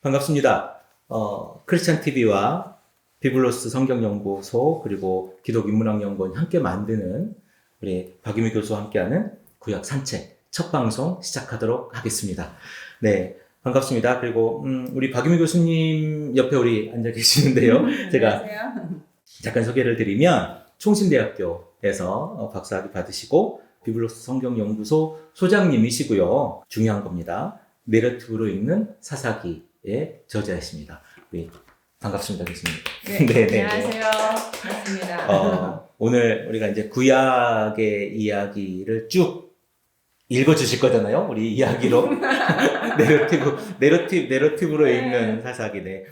반갑습니다. 크리스찬 TV와 비블로스 성경연구소 그리고 기독인문학연구원 함께 만드는 우리 박유미 교수와 함께하는 구약 산책 첫 방송 시작하도록 하겠습니다. 네, 반갑습니다. 그리고 우리 박유미 교수님 옆에 우리 앉아 계시는데요. 제가 잠깐 소개를 드리면 총신대학교에서 박사학위 받으시고 비블로스 성경연구소 소장님이시고요. 중요한 겁니다. 내러티브로 읽는 사사기의 저자이십니다. 우리 반갑습니다, 교수님. 네, 네, 안녕하세요. 반갑습니다. 오늘 우리가 이제 구약의 이야기를 쭉 읽어주실 거잖아요. 우리 이야기로 내러티브로 읽는 사사기네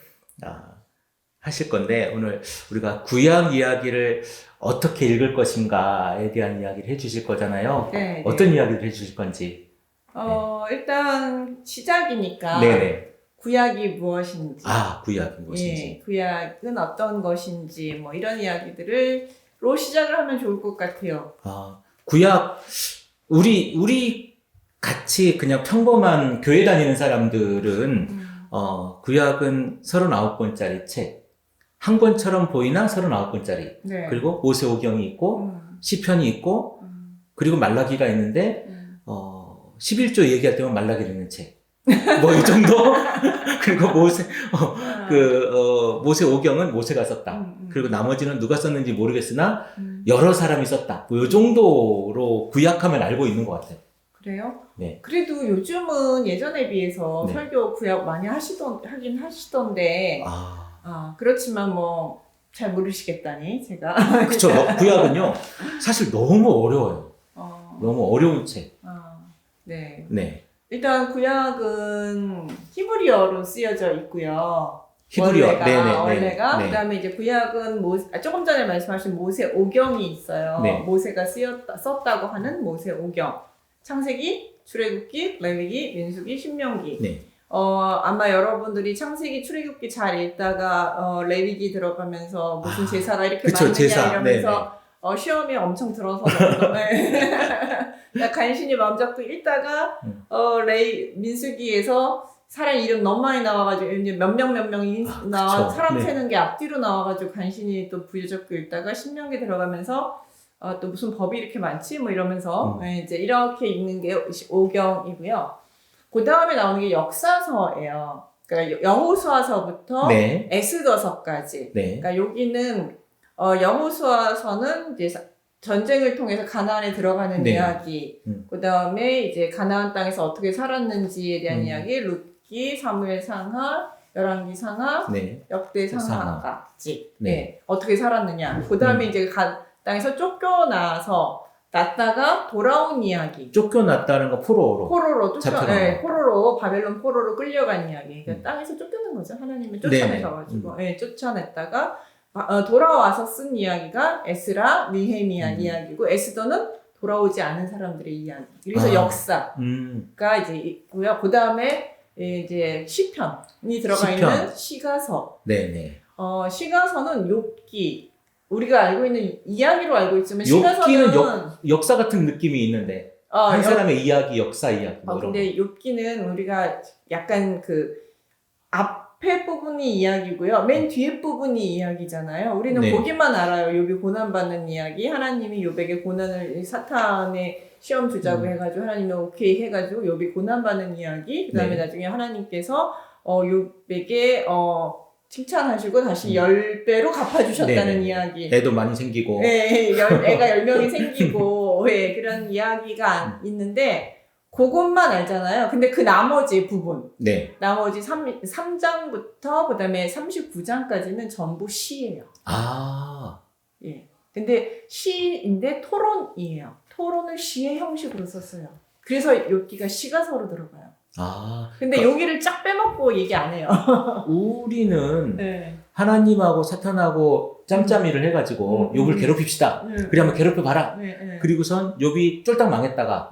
하실 건데 오늘 우리가 구약 이야기를 어떻게 읽을 것인가에 대한 이야기를 해주실 거잖아요. 네, 어떤 이야기를 해주실 건지. 일단 시작이니까 네네. 구약이 무엇인지, 구약이 무엇인지. 예, 구약은 어떤 것인지 뭐 이런 이야기들로 시작을 하면 좋을 것 같아요. 구약 우리 같이 그냥 평범한 교회 다니는 사람들은 구약은 39권짜리 책. 한 권처럼 보이나 39권짜리. 네. 그리고 모세오경이 있고 시편이 있고 그리고 말라기가 있는데 11조 얘기할 때만 말라기를 읽는 책. 뭐 이 정도? 그리고 모세오경은 모세가 썼다. 그리고 나머지는 누가 썼는지 모르겠으나 여러 사람이 썼다. 뭐 이 정도로 구약하면 알고 있는 것 같아요. 그래요? 네. 그래도 요즘은 예전에 비해서 네. 설교 구약 많이 하긴 하시던데. 그렇지만 뭐 잘 모르시겠다니 제가. 그쵸. 구약은요 사실 너무 어려워요. 너무 어려운 책. 네. 네. 일단 구약은 히브리어로 쓰여져 있고요. 히브리어. 원래가. 네. 그다음에 이제 구약은 조금 전에 말씀하신 모세오경이 있어요. 네. 모세가 썼다고 하는 모세오경. 창세기, 출애굽기, 레위기, 민수기, 신명기. 네. 아마 여러분들이 창세기, 출애굽기 잘 읽다가 레위기 들어가면서 무슨 제사가 이렇게 그쵸, 많느냐 제사. 이러면서 시험에 엄청 들어서 간신히 마음 잡고 읽다가 민수기에서 사람 이름 너무 많이 나와가지고 이제 몇 명이 나와 사람 세는 게 앞뒤로 나와가지고 간신히 또 부여잡고 읽다가 신명기 들어가면서 또 무슨 법이 이렇게 많지 뭐 이러면서 이제 이렇게 읽는 게 오경이고요. 그 다음에 나오는 게 역사서예요. 그러니까 여호수아서부터 에스더서까지. 네. 그러니까 여기는 여호수아서는 이제 전쟁을 통해서 가나안에 들어가는 이야기. 그 다음에 이제 가나안 땅에서 어떻게 살았는지에 대한 이야기. 룻기, 사무엘상하, 열왕기상하, 역대상하까지. 네. 어떻게 살았느냐. 그 다음에 이제 땅에서 쫓겨났다가 돌아온 이야기. 쫓겨났다는 거 포로로 포로로 바벨론 포로로 끌려간 이야기. 그러니까 땅에서 쫓겨난 거죠. 하나님이 쫓아내셔가지고 쫓아냈다가 돌아와서 쓴 이야기가 에스라, 느헤미야 이야기고 에스더는 돌아오지 않은 사람들의 이야기. 그래서 역사가 이제 있고요. 그 다음에 이제 시편이 들어가 있는 시가서. 네네. 시가서는 욥기. 우리가 알고 있는 이야기로 알고 있지만 욥기는 역사 같은 느낌이 있는데 한 사람의 이야기, 역사 이야기 뭐 이런 근데 욥기는 우리가 약간 그 앞에 부분이 이야기고요. 맨 뒤에 부분이 이야기잖아요. 우리는 거기만 알아요. 욥이 고난받는 이야기. 하나님이 욥에게 고난을 사탄의 시험 주자고 해가지고 하나님이 오케이 해가지고 욥이 고난받는 이야기. 그 다음에 나중에 하나님께서 욥에게 칭찬하시고 다시 10배로 갚아주셨다는 이야기. 애도 많이 생기고. 애가 10명이 생기고 그런 이야기가 있는데 그것만 알잖아요. 근데 그 나머지 부분. 나머지 3장부터 그 다음에 39장까지는 전부 시예요. 근데 시인데 토론이에요. 토론을 시의 형식으로 썼어요. 그래서 욥기가 시가서로 들어가요. 근데 여기를 쫙 빼먹고 얘기 안 해요. 우리는 하나님하고 사탄하고 짬짬이를 해가지고 욥을 괴롭힙시다. 그래 한번 괴롭혀봐라. 그리고선 욥이 쫄딱 망했다가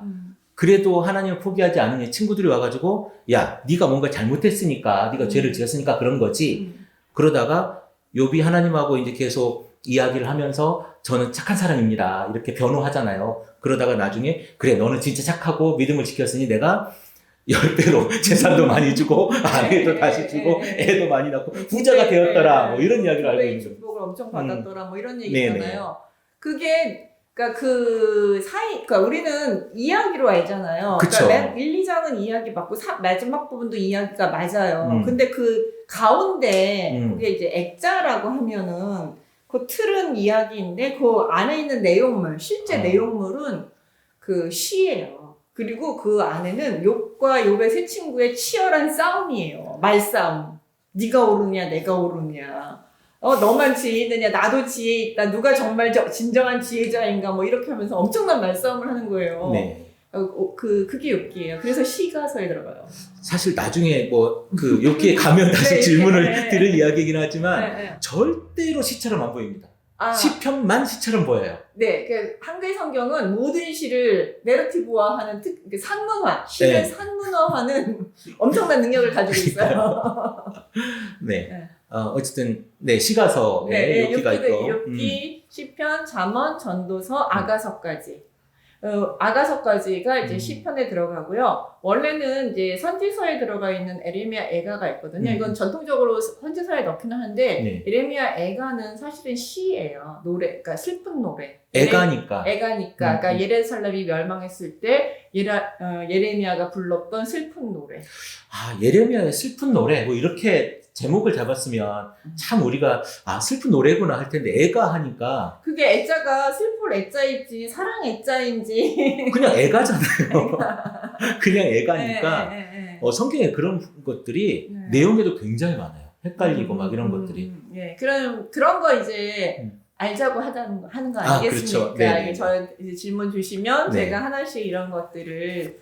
그래도 하나님을 포기하지 않으니 친구들이 와가지고 야 네가 뭔가 잘못했으니까 네가 죄를 지었으니까 그런 거지. 그러다가 욥이 하나님하고 이제 계속 이야기를 하면서 저는 착한 사람입니다. 이렇게 변호하잖아요. 그러다가 나중에 그래 너는 진짜 착하고 믿음을 지켰으니 내가 10배로 재산도 많이 주고 아내도 다시 주고 애도 많이 낳고 부자가 되었더라 뭐 이런 이야기를 알고 있는 거예요. 축복을 엄청 받았더라 뭐 이런 얘기잖아요. 그게 그러니까 그 사이 그러니까 우리는 이야기로 알잖아요. 그쵸. 그러니까 1, 2장은 이야기 맞고 마지막 부분도 이야기가 맞아요. 근데 그 가운데 그게 이제 액자라고 하면은 그 틀은 이야기인데 그 안에 있는 내용물 실제 내용물은 그 시예요. 그리고 그 안에는 욥과 욥의 세 친구의 치열한 싸움이에요. 말싸움. 네가 옳으냐 내가 옳으냐. 너만 지혜 있느냐 나도 지혜 있다. 누가 정말 진정한 지혜자인가 뭐 이렇게 하면서 엄청난 말싸움을 하는 거예요. 네. 그게 욥기예요. 그래서 시가서에 들어가요. 사실 나중에 뭐 그 욥기에 가면 다시 질문을 드릴 이야기이긴 하지만 절대로 시처럼 안 보입니다. 시편만 시처럼 보여요. 네, 그 한글 성경은 모든 시를 내러티브화하는 산문화, 시를 산문화하는 엄청난 능력을 가지고 있어요. 네. 어쨌든 네 시가서에 욥기가 있고 욥기, 시편, 잠언, 전도서, 아가서까지. 아가서까지가 이제 시편에 들어가고요. 원래는 이제 선지서에 들어가 있는 에레미야 애가가 있거든요. 이건 전통적으로 선지서에 넣기는 한데 에레미야 애가는 사실은 시예요. 노래, 그러니까 슬픈 노래. 애가니까. 그러니까 예루살렘이 멸망했을 때 예레미야가 불렀던 슬픈 노래. 예레미야의 슬픈 노래 뭐 이렇게 제목을 잡았으면 참 우리가 슬픈 노래구나 할 텐데 애가 하니까 그게 애자가 슬플 애자인지 사랑 애자인지 그냥 애가잖아요. 그냥 애가니까 성경에 그런 것들이 내용에도 굉장히 많아요. 헷갈리고 막 이런 것들이. 그런 거 이제 알자고 하는 거 아니겠습니까? 그렇죠. 저 이제 질문 주시면 제가 하나씩 이런 것들을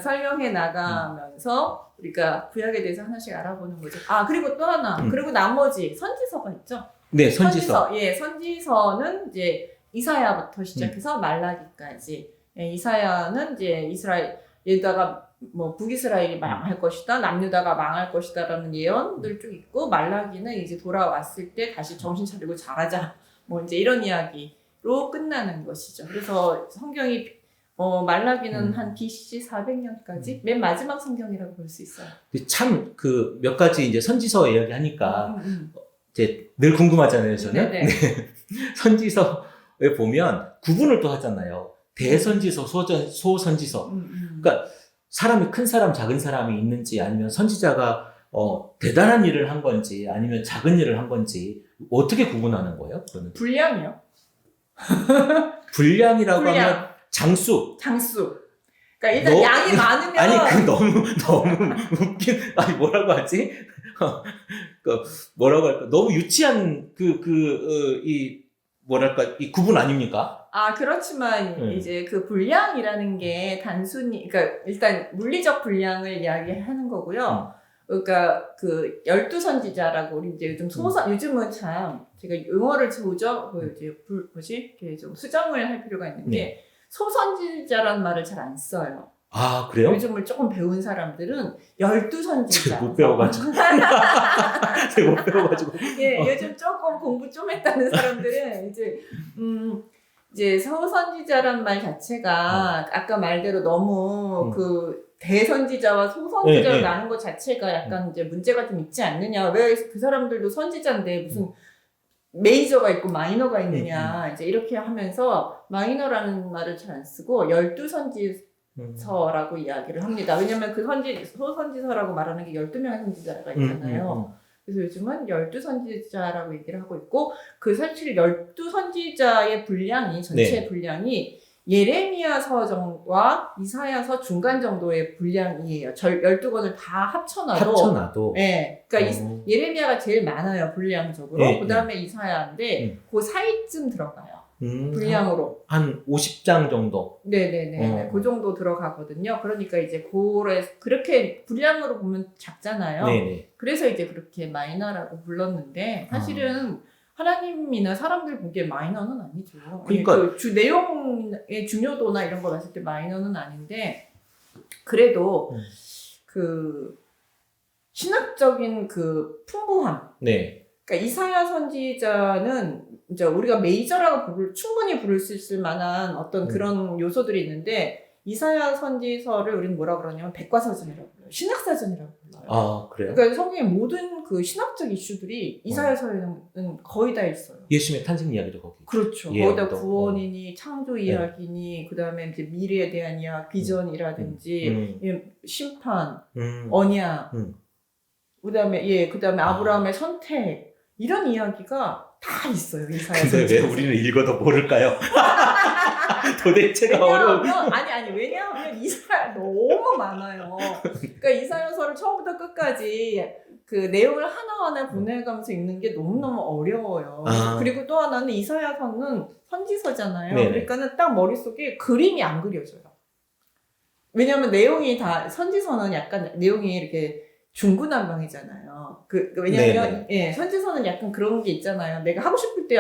설명해 나가면서 우리가 구약에 대해서 하나씩 알아보는 거죠. 그리고 또 하나. 그리고 나머지 선지서가 있죠. 네, 선지서. 선지서는 이제 이사야부터 시작해서 말라기까지. 이사야는 이제 이스라엘 여기다가 뭐 북이스라엘이 망할 것이다, 남유다가 망할 것이다라는 예언들 쭉 있고 말라기는 이제 돌아왔을 때 다시 정신 차리고 잘하자. 뭐 이제 이런 이야기로 끝나는 것이죠. 그래서 성경이 말라기는 한 BC 400년까지 맨 마지막 성경이라고 볼 수 있어요. 참 그 몇 가지 이제 선지서 이야기하니까 이제 늘 궁금하잖아요, 저는. 네. 선지서에 보면 구분을 또 하잖아요. 대선지서, 소선지서. 그러니까 사람이 큰 사람, 작은 사람이 있는지 아니면 선지자가 대단한 일을 한 건지 아니면 작은 일을 한 건지 어떻게 구분하는 거예요? 그거는? 분량이요. 분량이라고 하면 장수. 그러니까 일단 양이 많으면 아니 너무 웃긴 뭐라고 하지? 뭐라고 할까? 너무 유치한 이 구분 아닙니까? 그렇지만 이제 그 분량이라는 게 단순히 그러니까 일단 물리적 분량을 이야기하는 거고요. 그러니까 그 12선지자라고 우리 이제 요즘은 참 제가 용어를 보죠. 이렇게 좀 수정을 할 필요가 있는 게 소선지자라는 말을 잘 안 써요. 그래요? 요즘을 조금 배운 사람들은 12선지자. 못 배워가지고. 요즘 조금 공부 좀 했다는 사람들은 이제 소선지자란 말 자체가 아까 말대로 너무 그 대선지자와 소선지자로 나눈 것 자체가 약간 이제 문제가 좀 있지 않느냐. 왜 그 사람들도 선지자인데 무슨 메이저가 있고 마이너가 있느냐. 이제 이렇게 하면서 마이너라는 말을 잘 안 쓰고 12선지서라고 이야기를 합니다. 왜냐면 그 소선지서라고 말하는 게 12명의 선지자가 있잖아요. 그래서 요즘은 12선지자라고 얘기를 하고 있고 사실 12선지자의 분량이 전체 분량이 예레미야서와 이사야서 중간 정도의 분량이에요. 12권을 다 합쳐놔도. 그러니까 예레미야가 제일 많아요, 분량적으로. 그 다음에 이사야인데 그 사이쯤 들어가요. 분량으로. 한 50장 정도? 네네네. 그 정도 들어가거든요. 그러니까 이제 그렇게 분량으로 보면 작잖아요. 그래서 이제 그렇게 마이너라고 불렀는데 사실은 하나님이나 사람들 보기에 마이너는 아니죠. 그러니까 내용의 중요도나 이런 거 봤을 때 마이너는 아닌데 그래도 그 신학적인 그 풍부함. 그러니까 이사야 선지자는 이제 우리가 메이저라고 충분히 부를 수 있을 만한 어떤 그런 요소들이 있는데 이사야 선지서를 우리는 뭐라 그러냐면 백과사전이라고 불러요. 신학사전이라고 불러요. 아, 그래요? 그러니까 성경의 모든 그 신학적 이슈들이 이사야서에는 거의 다 있어요. 예수님의 탄생 이야기도 거기. 그렇죠. 예언도. 거기다 구원이니 창조 이야기니 그다음에 이제 미래에 대한 이야기, 비전이라든지 심판, 언약, 그다음에 아브라함의 선택 이런 이야기가 다 있어요. 이사야. 근데 왜 우리는 읽어도 모를까요? 도대체가 어려운. 왜냐하면 이사야 너무 많아요. 그러니까 이사야서를 처음부터 끝까지 그 내용을 하나하나 분해가면서 읽는 게 너무너무 어려워요. 그리고 또 하나는 이사야서는 선지서잖아요. 네네. 그러니까는 딱 머릿속에 그림이 안 그려져요. 왜냐하면 내용이 다 선지서는 약간 내용이 이렇게 중구난방이잖아요. 왜냐면 선지서는 약간 그런 게 있잖아요. 내가 하고 싶을 때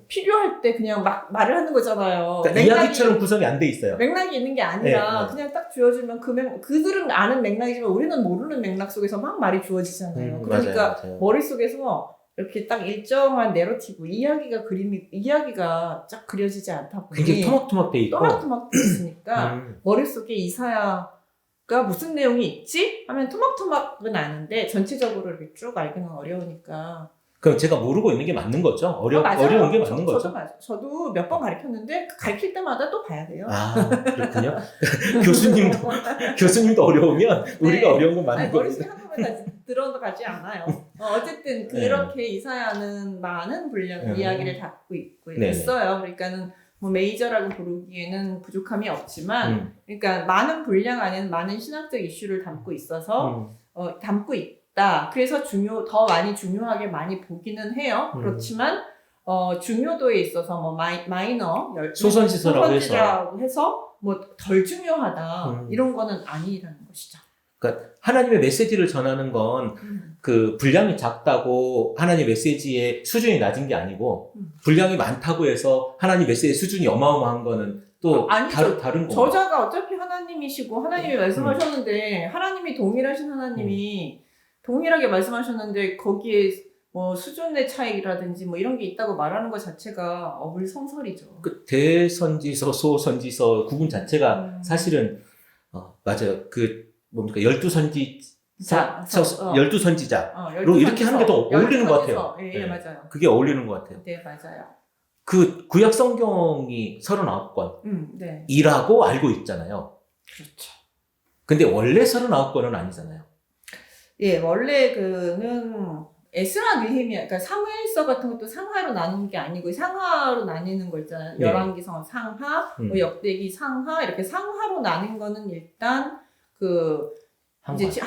필요할 때 그냥 막 말을 하는 거잖아요. 그러니까 이야기처럼 구성이 안 돼 있어요. 맥락이 있는 게 아니라 그냥 딱 주어지면 그들은 아는 맥락이지만 우리는 모르는 맥락 속에서 막 말이 주어지잖아요. 그러니까 맞아요. 머릿속에서 이렇게 딱 일정한 내러티브, 이야기가 쫙 그려지지 않다 보니 굉장히 토막토막 돼 있고. 토막토막 돼 있으니까 머릿속에 이사야가 무슨 내용이 있지? 하면 토막토막은 아는데 전체적으로 이렇게 쭉 알기는 어려우니까. 그럼 제가 모르고 있는 게 맞는 거죠? 어려운 게 맞는 거죠? 저도 몇 번 가르쳤는데 가르칠 때마다 또 봐야 돼요. 아, 그렇군요. 교수님도 어려우면 우리가 어려운 건 맞는 거죠. 머릿속에 한꺼번에 다 들어가지 않아요. 어쨌든 그렇게 이사야는 많은 분량 이야기를 담고 있어요. 그러니까는 뭐 메이저라고 부르기에는 부족함이 없지만, 그러니까 많은 분량 안에는 많은 신학적 이슈를 담고 있어서 담고 있다. 그래서 더 많이 중요하게 많이 보기는 해요. 그렇지만 중요도에 있어서 뭐 마이너 소선지서라고 해서 뭐 덜 중요하다 이런 거는 아니라는 것이죠. 그러니까 하나님의 메시지를 전하는 건 그 분량이 작다고 하나님 메시지의 수준이 낮은 게 아니고 분량이 많다고 해서 하나님 메시지의 수준이 어마어마한 거는 또 다른 거. 저자가 어차피 하나님이시고 하나님이 말씀하셨는데 하나님이 동일하신 하나님이 동일하게 말씀하셨는데 거기에 뭐 수준의 차이라든지 뭐 이런 게 있다고 말하는 것 자체가 어불성설이죠. 그 대선지서, 소선지서 구분 자체가 사실은 맞아요. 그 뭡니까 12 선지자로 이렇게 하는 게 더 어울리는 것 같아요. 예, 맞아요. 그게 어울리는 것 같아요. 네, 맞아요. 그 구약 성경이 39권이라고 알고 있잖아요. 그렇죠. 근데 원래 39권은 아니잖아요. 예, 원래 그는 에스라 느헤미야, 그러니까 사무엘서 같은 것도 상하로 나누는 게 아니고 상하로 나뉘는 거 있잖아요. 열왕기서 상하, 뭐 역대기 상하 이렇게 상하로 나뉜 거는 일단 이제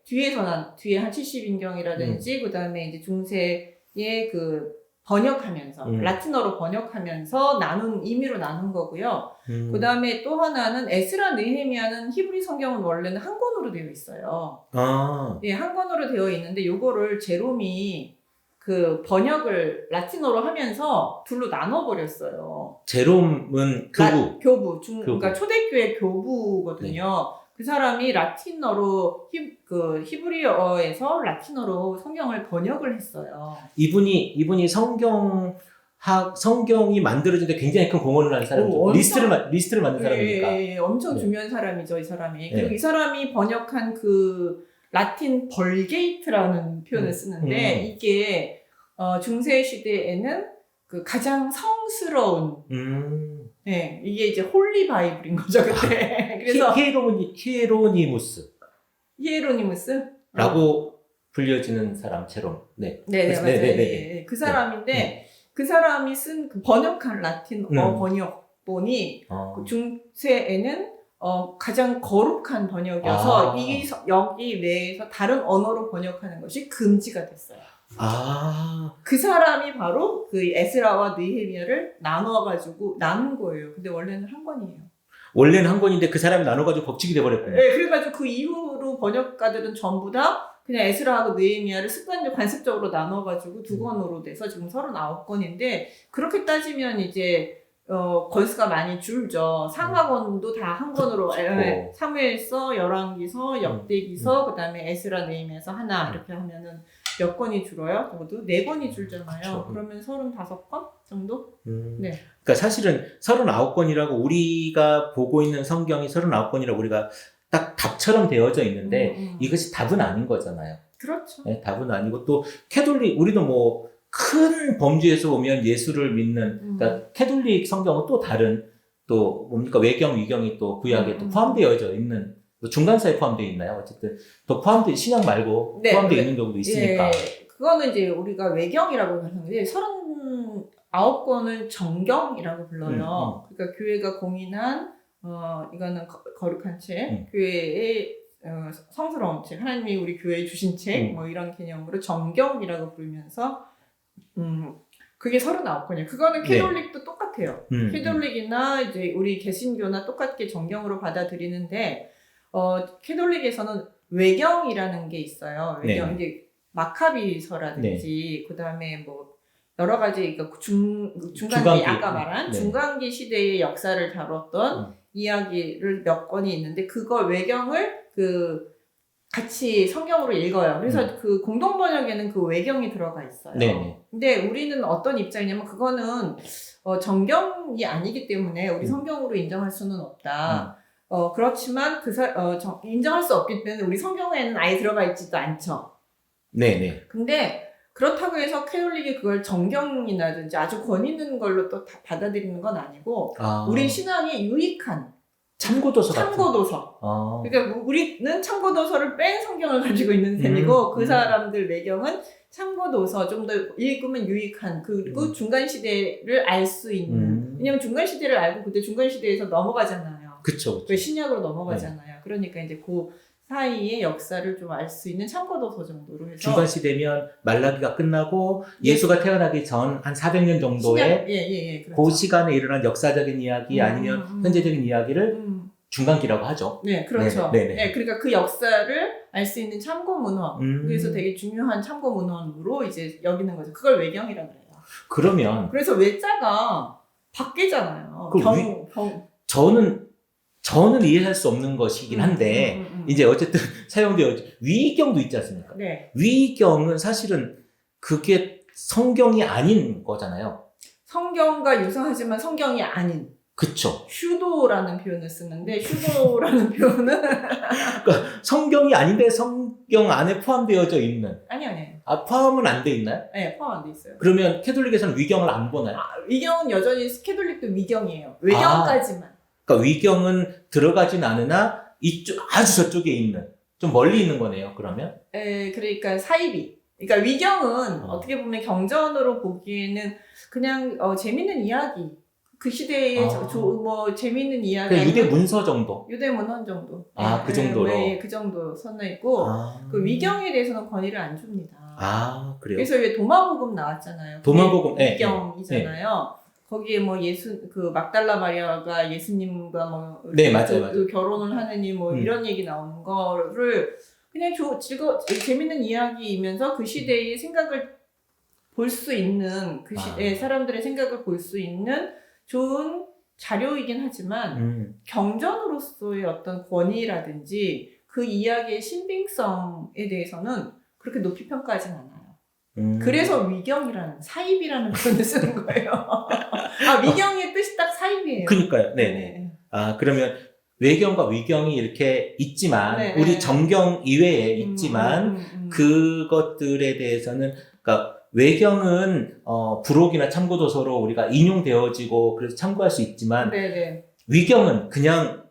뒤에 한 70인경이라든지 그다음에 이제 중세의 번역하면서 라틴어로 번역하면서 임의로 나눈 거고요. 그다음에 또 하나는 에스라 느헤미야는 히브리 성경은 원래는 한 권으로 되어 있어요. 예, 한 권으로 되어 있는데 요거를 제롬이 그 번역을 라틴어로 하면서 둘로 나눠 버렸어요. 제롬은 교부. 그러니까 초대교회 교부거든요. 그 사람이 라틴어로 히브리어에서 라틴어로 성경을 번역을 했어요. 이분이 성경이 만들어진데 굉장히 큰 공헌을 한 사람이죠. 리스트를 만든 사람이니까. 예, 엄청 중요한 사람이죠, 이 사람이. 그리고 이 사람이 번역한 그 라틴 벌게이트라는 표현을 쓰는데 이게 중세 시대에는 그 가장 성스러운 네, 이게 이제 홀리 바이블인 거죠, 그때. 그래서 히에로니무스라고 불려지는 사람 제롬. 네, 맞아요. 네. 그 사람인데 그 사람이 쓴 번역한 라틴어 번역본이 그 중세에는 가장 거룩한 번역이어서 여기 내에서 다른 언어로 번역하는 것이 금지가 됐어요. 그 사람이 바로 그 에스라와 느헤미야를 나눈 거예요. 근데 원래는 한 권이에요. 원래는 한 권인데 그 사람이 나눠가지고 법칙이 돼버렸군요. 네, 그래가지고 그 이후로 번역가들은 전부 다 그냥 에스라하고 느헤미야를 관습적으로 나눠가지고 두 권으로 돼서 지금 39권인데 그렇게 따지면 이제 권수가 많이 줄죠. 상하권도 다 한 권으로 사무엘서, 열왕기서, 역대기서, 그다음에 에스라, 느헤미야서 하나 이렇게 하면은 몇 권이 줄어요? 모두 4권이 줄잖아요. 그쵸. 그러면 35권 정도? 네. 그러니까 사실은 39권이라고 우리가 보고 있는 성경이 39권이라고 우리가 딱 답처럼 되어져 있는데 이것이 답은 아닌 거잖아요. 그렇죠. 네, 답은 아니고 또 캐톨릭 우리도 뭐 큰 범주에서 보면 예수를 믿는 그러니까 캐톨릭 성경은 또 다른 또 뭡니까 외경 위경이 또 구약에 또 포함되어져 있는 또 중간사에 포함되어 있나요? 어쨌든 또 포함되어 신약 말고 네, 포함되어 있는 경우도 있으니까. 예, 그거는 이제 우리가 외경이라고 하는데 39권은 정경이라고 불러요. 그러니까 교회가 공인한 이거는 거룩한 책, 교회의 성스러운 책, 하나님이 우리 교회에 주신 책, 뭐 이런 개념으로 정경이라고 부르면서 그게 39권이에요. 그거는 캐톨릭도 네. 똑같아요. 캐톨릭이나 이제 우리 개신교나 똑같게 정경으로 받아들이는데 캐톨릭에서는 외경이라는 게 있어요. 외경 네. 이제 마카비서라든지 네. 그다음에 뭐 여러 가지 그러니까 중간기 아까 말한 네. 중간기 시대의 역사를 다뤘던 이야기를 몇 권이 있는데 그걸 외경을 같이 성경으로 읽어요. 그래서 그 공동 번역에는 그 외경이 들어가 있어요. 네. 근데 우리는 어떤 입장이냐면 그거는 정경이 아니기 때문에 우리 성경으로 인정할 수는 없다. 그렇지만 인정할 수 없기 때문에 우리 성경에는 아예 들어가 있지도 않죠. 네네. 근데 그렇다고 해서 캐톨릭이 그걸 정경이라든지 아주 권 있는 걸로 또 다 받아들이는 건 아니고 우리 신앙에 유익한 참고도서. 그러니까 우리는 참고도서를 뺀 성경을 가지고 있는 셈이고 그 사람들 외경은 참고도서 좀 더 읽으면 유익한 그리고 중간 시대를 알 수 있는 왜냐면 중간 시대를 알고 그때 중간 시대에서 넘어가잖아요. 그쵸. 신약으로 넘어가잖아요. 네. 그러니까 이제 그 사이의 역사를 좀 알 수 있는 참고도서 정도로 해서 중간 시대면 말라기가 끝나고 예수가 태어나기 전 한 400년 정도의 그렇죠. 그 시간에 일어난 역사적인 이야기 아니면 현재적인 이야기를 중간기라고 하죠. 네, 그렇죠. 네, 그러니까 그 역사를 알 수 있는 참고 문헌. 그래서 되게 중요한 참고 문헌으로 이제 여기는 거죠. 그걸 외경이라고 해요. 그러면 그래서 외자가 바뀌잖아요. 저는 이해할 수 없는 것이긴 한데 이제 어쨌든 사용되어 위경도 있지 않습니까? 네. 위경은 사실은 그게 성경이 아닌 거잖아요. 성경과 유사하지만 성경이 아닌. 그쵸. 슈도라는 표현을 쓰는데 슈도라는 표현은 그러니까 성경이 아닌데 성경 안에 포함되어져 있는. 아니. 포함은 안 돼 있나요? 네, 포함 안 돼 있어요. 그러면 캐톨릭에서는 위경을 안 보나요? 위경은 여전히 캐톨릭도 위경이에요. 외경까지만. 그러니까 위경은 들어가진 않으나 아주 저쪽에 있는 좀 멀리 있는 거네요. 그러면? 그러니까 사이비. 그러니까 위경은 어떻게 보면 경전으로 보기에는 그냥 재밌는 이야기. 그 시대에 뭐 재밌는 이야기. 그러니까 유대 문서 정도. 유대 문헌 정도. 그 정도로. 네, 그 정도 선에 있고 그 위경에 대해서는 권위를 안 줍니다. 그래요. 그래서 왜 도마복음 나왔잖아요. 도마복음 위경이잖아요. 거기에 뭐 그 막달라 마리아가 예수님과 뭐 맞아요. 결혼을 하느니 뭐 이런 얘기 나오는 거를 그냥 재밌는 이야기이면서 그 시대의 생각을 볼 수 있는 그 시대 사람들의 생각을 볼 수 있는 좋은 자료이긴 하지만 경전으로서의 어떤 권위라든지 그 이야기의 신빙성에 대해서는 그렇게 높이 평가하진 않아요. 그래서 위경이라는 사입이라는 표현을 쓰는 거예요. 위경의 뜻이 딱 사입이에요. 그러니까요. 네네. 그러면 외경과 위경이 이렇게 있지만 우리 정경 이외에 있지만 그것들에 대해서는 그러니까 외경은 부록이나 참고도서로 우리가 인용되어지고 그래서 참고할 수 있지만 위경은 그냥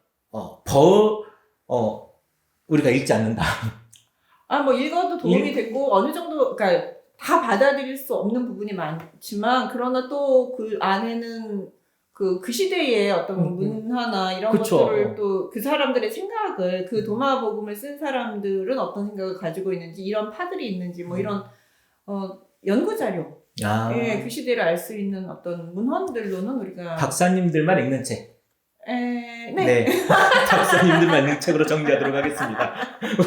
우리가 읽지 않는다. 뭐 읽어도 도움이 됐고 어느 정도 그러니까 다 받아들일 수 없는 부분이 많지만 그러나 또 그 안에는 그 시대의 어떤 문화나 이런 것들을 또 그 사람들의 생각을 그 도마복음을 쓴 사람들은 어떤 생각을 가지고 있는지 이런 파들이 있는지 뭐 이런 연구 자료 그 시대를 알 수 있는 어떤 문헌들로는 우리가 박사님들만 읽는 책. 네. 박사님들만 읽는 책으로 정리하도록 하겠습니다.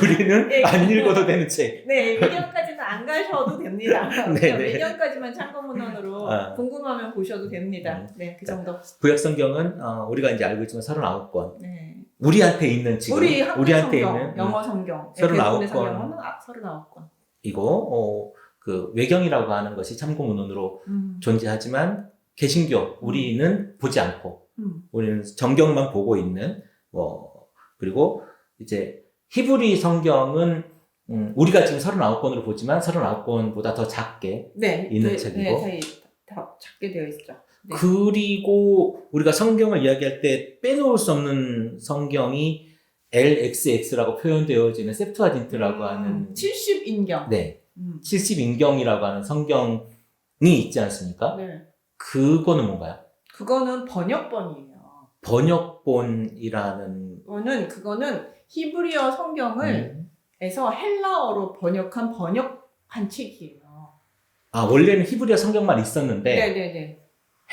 우리는 안 읽어도 되는 책. 네, 외경까지는 안 가셔도 됩니다. 외경까지만 참고문헌으로 궁금하면 보셔도 됩니다. 네, 그 정도. 구약성경은 우리가 이제 알고 있지만 39권. 네. 우리한테 있는 지금 우리한테 성경, 있는 영어 성경. 39권. 성경은 39권. 그 외경이라고 하는 것이 참고문헌으로 존재하지만 개신교 우리는 보지 않고 우리는 정경만 보고 있는 그리고 이제 히브리 성경은 우리가 지금 39권으로 보지만 39권보다 더 작게 있는 책이고 더 작게 되어 있죠. 네. 그리고 우리가 성경을 이야기할 때 빼놓을 수 없는 성경이 LXX라고 표현되어지는 septuagint라고 하는 70인경. 네. 70인경이라고 하는 성경이 있지 않습니까? 네. 그거는 뭔가요? 그거는 번역본이에요. 번역본이라는 그거는 히브리어 성경을 에서 헬라어로 번역한 책이에요. 아, 원래는 히브리어 성경만 있었는데 네네네.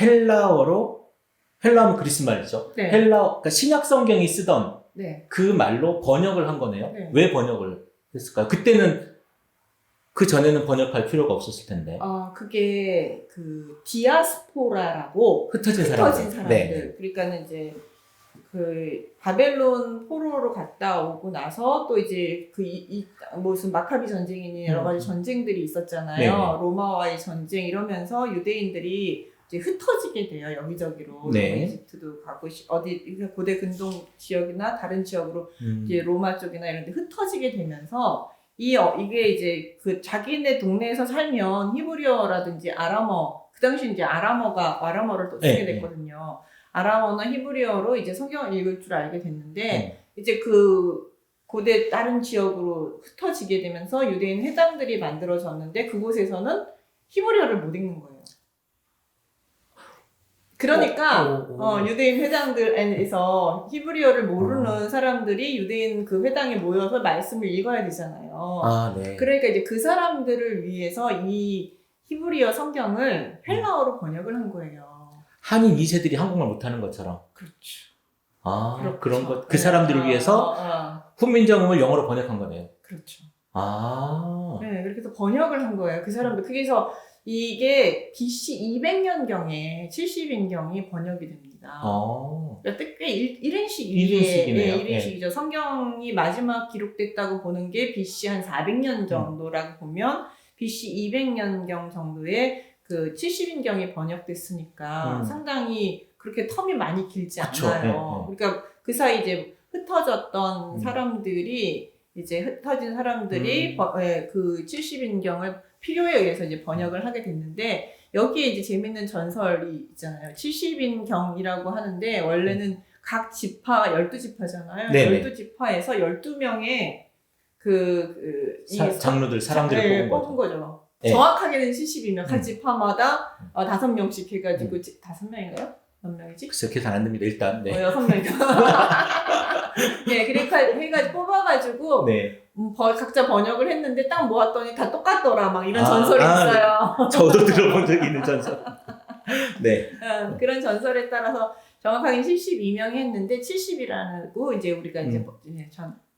헬라어는 그리스 말이죠. 네. 그러니까 신약 성경이 쓰던 네. 그 말로 번역을 한 거네요. 네. 왜 번역을 했을까요? 그때는 그 전에는 번역할 필요가 없었을 텐데. 그게 그 디아스포라라고 흩어진 사람들. 네. 그러니까는 이제 그 바벨론 포로로 갔다 오고 나서 또 이제 무슨 마카비 전쟁이니 여러 가지 전쟁들이 있었잖아요. 네. 로마와의 전쟁 이러면서 유대인들이 이제 ht어지게 돼요. 여기저기로. 네. 이집트도 가고 어디 고대 근동 지역이나 다른 지역으로 이제 로마 쪽이나 이런 데 흩어지게 되면서 이게 이제 그 자기네 동네에서 살면 히브리어라든지 아람어, 그 당시 이제 아람어를 또 쓰게 됐거든요. 아람어나 히브리어로 이제 성경을 읽을 줄 알게 됐는데 이제 그 고대 다른 지역으로 흩어지게 되면서 유대인 회당들이 만들어졌는데 그곳에서는 히브리어를 못 읽는 거예요. 그러니까 유대인 회당들에서 히브리어를 모르는 사람들이 유대인 그 회당에 모여서 말씀을 읽어야 되잖아요. 아, 네. 그러니까 이제 그 사람들을 위해서 이 히브리어 성경을 헬라어로 번역을 한 거예요. 한인 2세들이 한국말 못하는 것처럼. 그렇죠. 아, 그렇죠. 그런 것. 그 사람들을 위해서 훈민정음을 영어로 번역한 거네요. 그렇죠. 아. 네, 그렇게 해서 번역을 한 거예요. 그 사람들. 그래서 이게 BC 200년경에 70인경이 번역이 됩니다. 그러니까 꽤 이른식이에요. 이른식이죠. 네. 성경이 마지막 기록됐다고 보는 게 BC 한 400년 정도라고 보면 BC 200년경 정도에 그 70인경이 번역됐으니까 상당히 그렇게 텀이 많이 길지 않아요. 네. 그러니까 그 사이 이제 흩어졌던 사람들이 이제 흩어진 사람들이 그 70인경을 필요에 의해서 이제 번역을 하게 됐는데 여기에 이제 재밌는 전설이 있잖아요. 70인경이라고 하는데 원래는 각 지파 12지파잖아요. 네네. 12지파에서 12명의 장로들 사람들을 뽑은 거죠. 네. 정확하게는 70이면 각 지파마다 5명씩 해가지고 5명인가요? 몇 명이지? 글쎄 계산 안 됩니다. 일단 6명이죠. 네, 그러니까 해가지고 뽑아가지고 각자 번역을 했는데 딱 모았더니 다 똑같더라 막 이런 전설이 있어요. 저도 들어본 적이 있는 전설. 네. 그런 전설에 따라서 정확하게 72명이 했는데 70이라고 이제 우리가 이제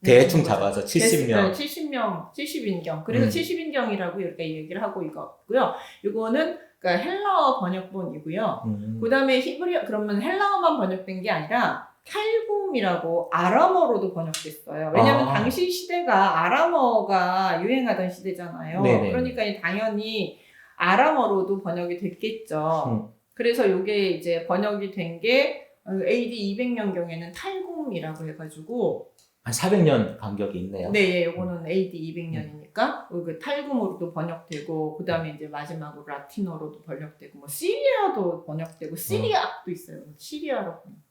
대충 잡아서 70명. 70인경. 그래서 70인경이라고 이렇게 얘기를 하고 있고요. 이거는 그러니까 헬라어 번역본이고요. 그 다음에 그러면 헬라어만 번역된 게 아니라 탈굼이라고 아람어로도 번역됐어요. 왜냐하면 당시 시대가 아람어가 유행하던 시대잖아요. 네네. 그러니까 당연히 아람어로도 번역이 됐겠죠. 그래서 이게 이제 번역이 된 게 AD 200년경에는 탈굼이라고 해가지고 한 400년 간격이 있네요. 네, 요거는 AD 200년이니까 그 탈굼으로도 번역되고 그 다음에 이제 마지막으로 라틴어로도 번역되고 뭐 시리아도 번역되고 시리악도 있어요. 시리아로 번역되고.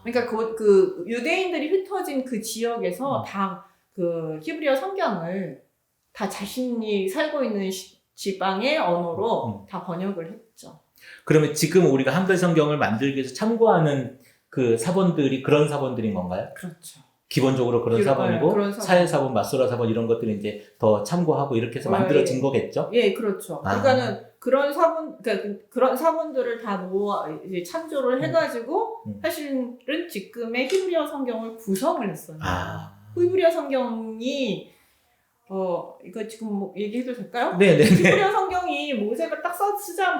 그러니까 그 유대인들이 흩어진 그 지역에서 다 그 히브리어 성경을 다 자신이 살고 있는 지방의 언어로 다 번역을 했죠. 그러면 지금 우리가 한글 성경을 만들기 위해서 참고하는 그 사본들이 그런 사본들인 건가요? 그렇죠. 기본적으로 그런 사본이고 사회사본, 마소라 사본 이런 것들이 이제 더 참고하고 이렇게 해서 만들어진 거겠죠? 예, 그렇죠. 그러니까는 그런 사본들을 다 모아 이제 참조를 해가지고 사실은 지금의 히브리어 성경을 구성을 했어요. 히브리어 성경이 이거 지금 뭐 얘기해도 될까요? 네네. 히브리어 성경이 모세가 딱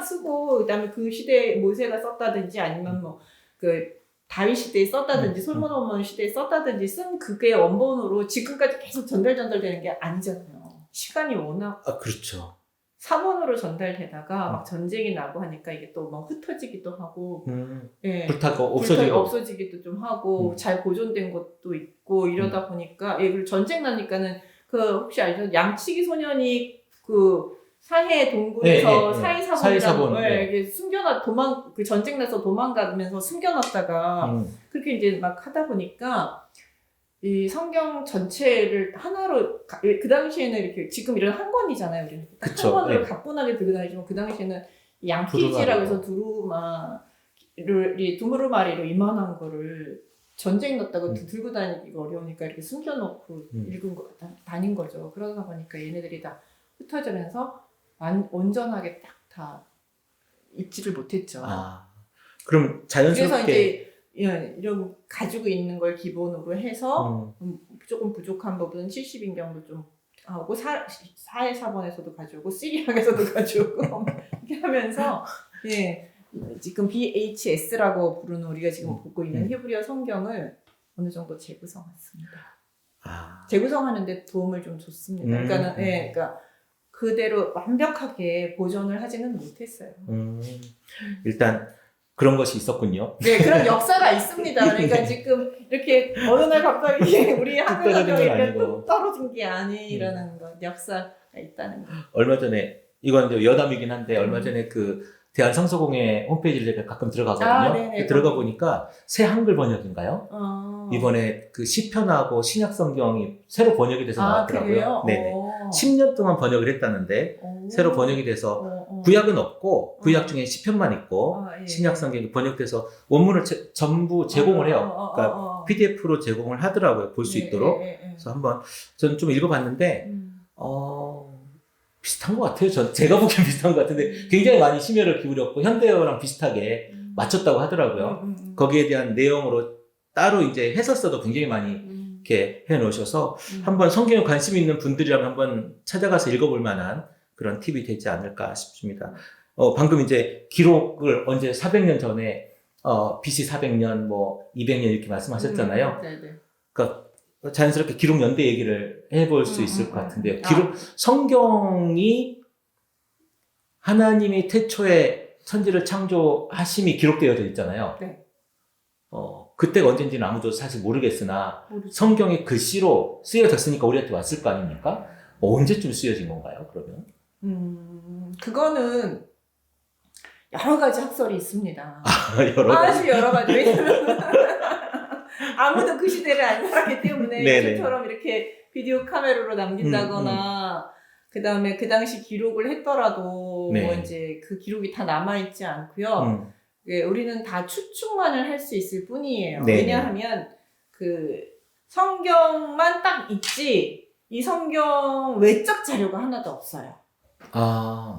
쓰고 그다음에 그 시대에 모세가 썼다든지 아니면 뭐 그 다윗 시대에 썼다든지 솔로몬 시대에 썼다든지 쓴 그게 원본으로 지금까지 계속 전달되는 게 아니잖아요. 시간이 워낙 그렇죠. 사본으로 전달되다가 막 전쟁이 나고 하니까 이게 또 막 흩어지기도 하고, 예, 불타고 없어지고 없어지기도 좀 하고, 잘 보존된 것도 있고 이러다 보니까, 예, 그리고 전쟁 나니까는 그 혹시 알죠? 양치기 소년이 그 사해 동굴에서 사해사본이라는 걸 이게 그 전쟁 나서 도망가면서 숨겨놨다가 그렇게 이제 막 하다 보니까. 이 성경 전체를 하나로 그 당시에는 이렇게 지금 이런 한 권이잖아요. 우리는 한 권으로 가뿐하게 들고 다니지만 그 당시에는 양피지라고 해서 두루마리로 이만한 거를 전쟁 났다가 들고 다니기가 어려우니까 이렇게 숨겨놓고 다닌 거죠. 그러다 보니까 얘네들이 다 흩어지면서 온전하게 딱 다 읽지를 못했죠. 그럼 자연스럽게 그래서 이제 이런 가지고 있는 걸 기본으로 해서 조금 부족한 부분은 70인경도 좀 하고 사해사본에서도 가져오고 시리학에서도 가져오고 이렇게 하면서 지금 BHS라고 부르는 우리가 지금 보고 있는 히브리어 성경을 어느 정도 재구성했습니다. 재구성하는데 도움을 좀 줬습니다. 그러니까 그대로 완벽하게 보존을 하지는 못했어요. 일단 그런 것이 있었군요. 네, 그런 역사가 있습니다. 그러니까 지금 이렇게 어느 날 갑자기 우리 한국 성경이 이렇게 뚝 떨어진 게 아니라는 거, 역사가 있다는 거. 얼마 전에 이건 이제 여담이긴 한데 얼마 전에 그 대한성서공회 홈페이지를 제가 가끔 들어가거든요. 들어가 보니까 새 한글 번역인가요? 이번에 그 시편하고 신약성경이 새로 번역이 돼서 나왔더라고요. 네네. 10년 동안 번역을 했다는데 새로 번역이 돼서 구약은 없고 구약 중에 시편만 있고 신약성경이 번역돼서 원문을 전부 제공을 해요. 그러니까 PDF로 제공을 하더라고요. 볼 수 있도록. 그래서 한번 저는 좀 읽어봤는데 비슷한 것 같아요. 제가 보기엔 비슷한 것 같은데 굉장히 많이 심혈을 기울였고 현대어랑 비슷하게 맞췄다고 하더라고요. 거기에 대한 내용으로 따로 이제 해설서도 굉장히 많이 이렇게 해놓으셔서 한번 성경에 관심 있는 분들이라면 한번 찾아가서 읽어볼 만한 그런 팁이 되지 않을까 싶습니다. 방금 이제 기록을 언제 400년 전에 BC 400년 뭐 200년 이렇게 말씀하셨잖아요. 그러니까 자연스럽게 기록 연대 얘기를 해볼 수 있을 것 같은데요. 성경이 하나님이 태초에 천지를 창조하심이 기록되어져 있잖아요. 그때가 언젠지는 아무도 사실 모르겠으나 성경이 글씨로 쓰여졌으니까 우리한테 왔을 거 아닙니까? 언제쯤 쓰여진 건가요, 그러면? 그거는 여러 가지 학설이 있습니다. 아주 여러 가지. 왜냐면 아무도 그 시대를 안 살았기 때문에 요즘처럼 이렇게 비디오 카메라로 남긴다거나 그 다음에 그 당시 기록을 했더라도 이제 그 기록이 다 남아있지 않고요. 우리는 다 추측만을 할 수 있을 뿐이에요. 왜냐하면 그 성경만 딱 있지 이 성경 외적 자료가 하나도 없어요.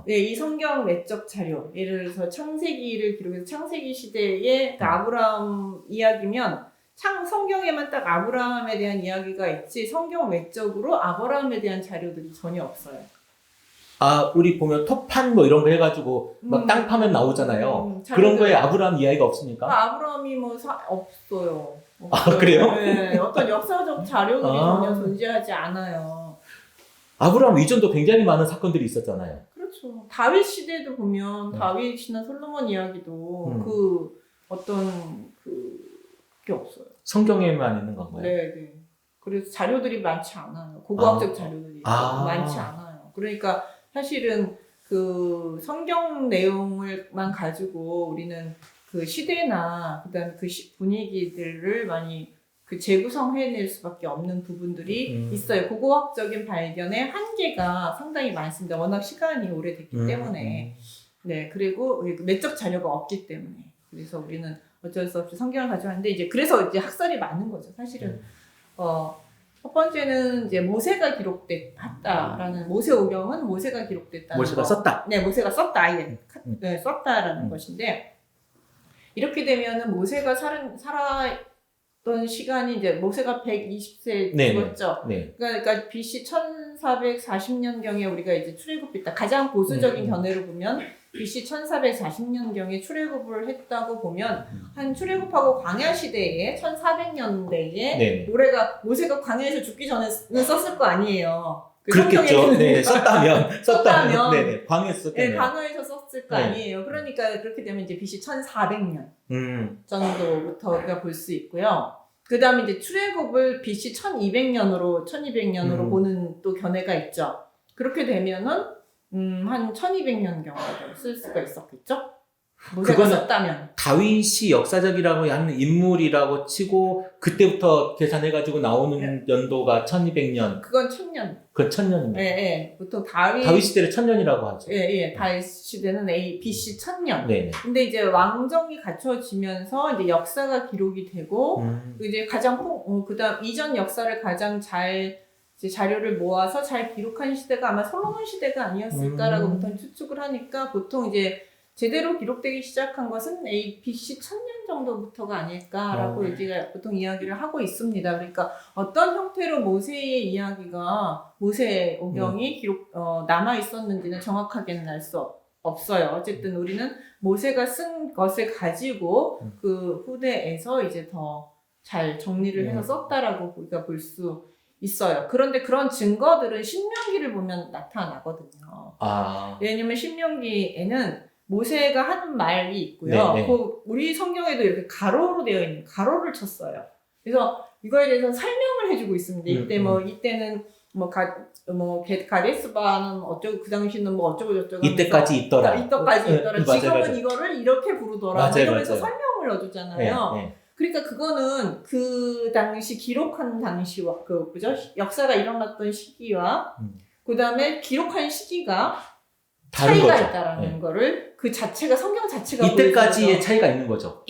이 성경 외적 자료, 예를 들어서 창세기를 기록해서 창세기 시대의 아브라함 이야기면 성경에만 딱 아브라함에 대한 이야기가 있지 성경 외적으로 아브라함에 대한 자료들이 전혀 없어요. 우리 보면 톱판 뭐 이런 거 해가지고 막 땅 파면 나오잖아요. 그런 거에 아브라함 이야기가 없습니까? 아브라함이 없어요. 그래요? 네, 어떤 역사적 자료들이 전혀 존재하지 않아요. 아브라함 이전도 굉장히 많은 사건들이 있었잖아요. 그렇죠. 다윗 시대도 보면 다윗이나 솔로몬 이야기도 그게 없어요. 성경에만 있는 건가요? 네. 그래서 자료들이 많지 않아요. 고고학적 자료들이 많지 않아요. 그러니까 사실은 그 성경 내용을만 가지고 우리는 그 시대나 그다음에 그 분위기들을 많이 그 재구성해낼 수밖에 없는 부분들이 있어요. 고고학적인 발견의 한계가 상당히 많습니다. 워낙 시간이 오래됐기 때문에. 네, 그리고 내적 자료가 없기 때문에. 그래서 우리는 어쩔 수 없이 성경을 가져왔는데 이제 그래서 이제 학설이 많은 거죠. 사실은 첫 번째는 이제 모세가 기록됐다라는 모세오경은 모세가 기록됐다는 모세가 썼다. 네, 모세가 썼다. 썼다라는 것인데 이렇게 되면은 모세가 살았던 시간이 이제 모세가 120세 죽었죠. 그러니까 BC 1440년경에 우리가 이제 출애굽했다. 가장 보수적인 견해로 보면 BC 1440년경에 출애굽을 했다고 보면 한 출애굽하고 광야 시대에 1400년대에 모세가 광야에서 죽기 전에는 썼을 거 아니에요. 그렇겠죠. 네, 썼다면. 썼다면. 네네. 광해에서 썼다면. 네, 광해에서 썼을 거 아니에요. 그러니까 그렇게 되면 이제 BC 1400년 정도부터가 볼 수 있고요. 그 다음에 이제 출애굽을 BC 1200년으로 보는 또 견해가 있죠. 그렇게 되면은, 한 1200년 경으로 쓸 수가 있었겠죠? 모세가 썼다면. 다윗이 역사적이라고 하는 인물이라고 치고, 그때부터 계산해가지고 나오는 연도가 1200년. 그건 1000년. 그건 1000년입니다. 예, 예. 보통 다윗 시대를 1000년이라고 하죠. 예, 예. 다윗 시대는 BC 1000년. 네. 근데 이제 왕정이 갖춰지면서 이제 역사가 기록이 되고, 이제 그다음 이전 역사를 가장 잘 이제 자료를 모아서 잘 기록한 시대가 아마 솔로몬 시대가 아니었을까라고 보통 추측을 하니까 보통 이제 제대로 기록되기 시작한 것은 BC 1000년 정도부터가 아닐까라고 이제 보통 이야기를 하고 있습니다. 그러니까 어떤 형태로 모세의 이야기가 모세 오경이 남아 있었는지는 정확하게는 알 수 없어요. 어쨌든 우리는 모세가 쓴 것을 가지고 그 후대에서 이제 더 잘 정리를 해서 썼다라고 우리가 볼 수 있어요. 그런데 그런 증거들은 신명기를 보면 나타나거든요. 왜냐면 신명기에는 모세가 하는 말이 있고요. 우리 성경에도 이렇게 가로로 되어 있는 가로를 쳤어요. 그래서 이거에 대해서 설명을 해주고 있습니다. 이때는 가데스바는 어쩌고 그 당시는 뭐 어쩌고 저쩌고 이때까지 있더라. 지금은 맞아요. 이거를 이렇게 부르더라. 이러면서 설명을 넣어주잖아요. 네. 그러니까 그거는 그 당시 기록한 당시와 역사가 일어났던 시기와 그 다음에 기록한 시기가 차이가 거죠. 있다라는 거를 그 자체가 성경 자체가 이때까지의 차이가 있는 거죠.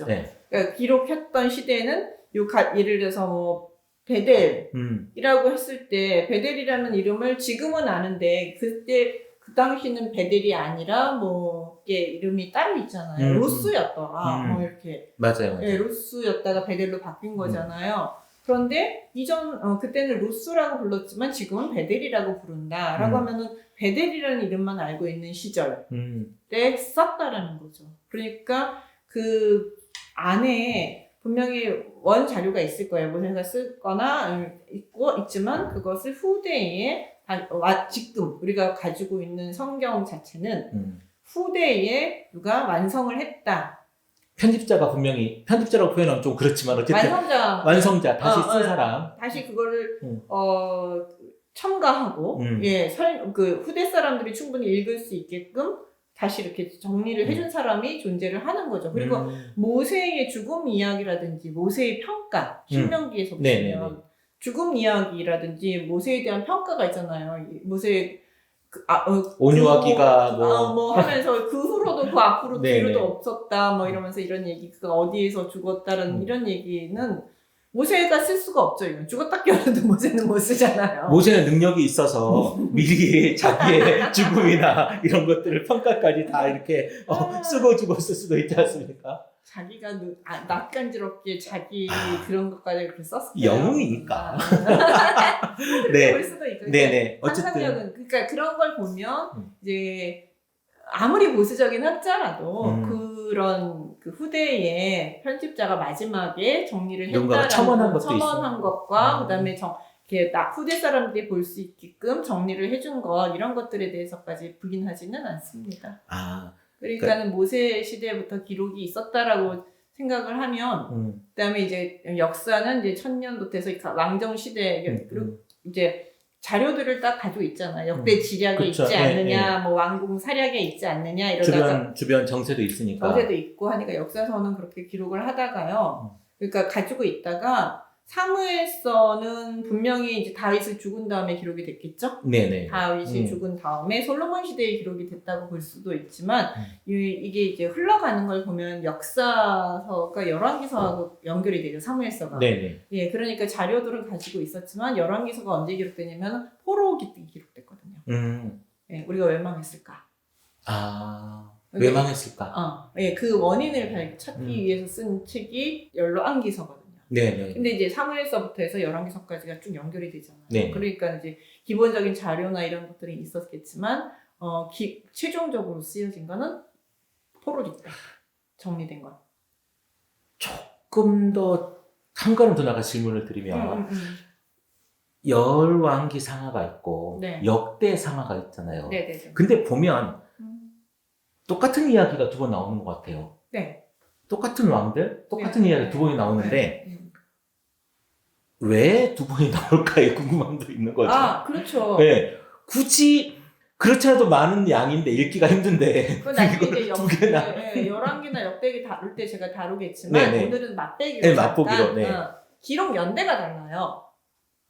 네. 그러니까 기록했던 시대는 예를 들어서 뭐 베델이라고 했을 때 베델이라는 이름을 지금은 아는데 그때 그 당시는 베델이 아니라 이게 이름이 따로 있잖아요. 루스였더라. 이렇게. 맞아요. 네, 루스였다가 베델로 바뀐 거잖아요. 그런데 그때는 루스라고 불렀지만 지금은 베델이라고 부른다라고 하면은 베델이라는 이름만 알고 있는 시절에 썼다라는 거죠. 그러니까 그 안에 분명히 원 자료가 있을 거예요. 모세가 쓰거나 있지만 그것을 후대에 지금 우리가 가지고 있는 성경 자체는 후대에 누가 완성을 했다. 편집자라고 표현하면 좀 그렇지만 어쨌든 완성자 다시 쓴 사람 다시 그거를 첨가하고 그 후대 사람들이 충분히 읽을 수 있게끔 다시 이렇게 정리를 해준 사람이 존재를 하는 거죠. 그리고 모세의 죽음 이야기라든지 모세의 평가 신명기에서 보시면 죽음 이야기라든지 모세에 대한 평가가 있잖아요. 모세 온유하기가 하면서 그 후로도 그 앞으로 뒤로도 없었다 이러면서 이런 얘기 그가 어디에서 죽었다는 이런 얘기는 모세가 쓸 수가 없죠. 이건 죽었다 깨어나도 모세는 못 쓰잖아요. 모세는 능력이 있어서 미리 자기의 죽음이나 이런 것들을 평가까지 다 이렇게 쓰고 죽었을 수도 있지 않습니까? 자기가 낯간지럽게 자기 그런 것까지 그렇게 썼어요. 영웅이니까. 네. 볼 수도 있고. 네네. 상상력은 그러니까 그런 걸 보면 이제 아무리 보수적인 학자라도 그런 그 후대의 편집자가 마지막에 정리를 했다라는 첨언한 것과 그다음에 이렇게 후대 사람들이 볼 수 있게끔 정리를 해준 것 이런 것들에 대해서까지 부인하지는 않습니다. 그러니까는 모세 시대부터 기록이 있었다라고 생각을 하면 그다음에 이제 역사는 이제 1000년부터 해서 왕정 시대 그리고 이제 자료들을 딱 가지고 있잖아요. 역대 지략에 있지 않느냐, 왕궁 사략에 있지 않느냐 이러다가 주변 정세도 있으니까. 정세도 있고 하니까 역사서는 그렇게 기록을 하다가요. 그러니까 가지고 있다가 사무엘서는 분명히 이제 다윗을 죽은 다음에 기록이 됐겠죠? 네네. 다윗이 죽은 다음에 솔로몬 시대에 기록이 됐다고 볼 수도 있지만 이게 이제 흘러가는 걸 보면 역사서가 열왕기서하고 연결이 되죠. 사무엘서가. 네네. 예, 그러니까 자료들은 가지고 있었지만 열왕기서가 언제 기록되냐면 포로기 때 기록됐거든요. 예, 우리가 왜 망했을까? 왜 망했을까? 예, 그 원인을 찾기 위해서 쓴 책이 열왕기서거든요. 네. 근데 이제 사무엘서부터 해서 열왕기서까지가 쭉 연결이 되잖아요. 네. 그러니까 이제 기본적인 자료나 이런 것들이 있었겠지만 최종적으로 쓰여진 거는 포로기 때 정리된 것. 조금 더 한 걸음 더 나가 질문을 드리면 열왕기 상하가 있고 네. 역대 상하가 있잖아요. 네네네. 근데 보면 똑같은 이야기가 두 번 나오는 것 같아요. 네. 똑같은 왕들, 똑같은 네. 이야기 두 번이 나오는데 왜 두 번이 나올까에 궁금함도 있는 거죠. 아, 그렇죠. 네. 굳이 그렇지 않아도 많은 양인데 읽기가 힘든데 그 나중에 이제 두 개나. 열왕기나 역대기 다룰 때 제가 다루겠지만 네네. 오늘은 맛배기로 네, 맛보기로. 네. 기록 연대가 달라요.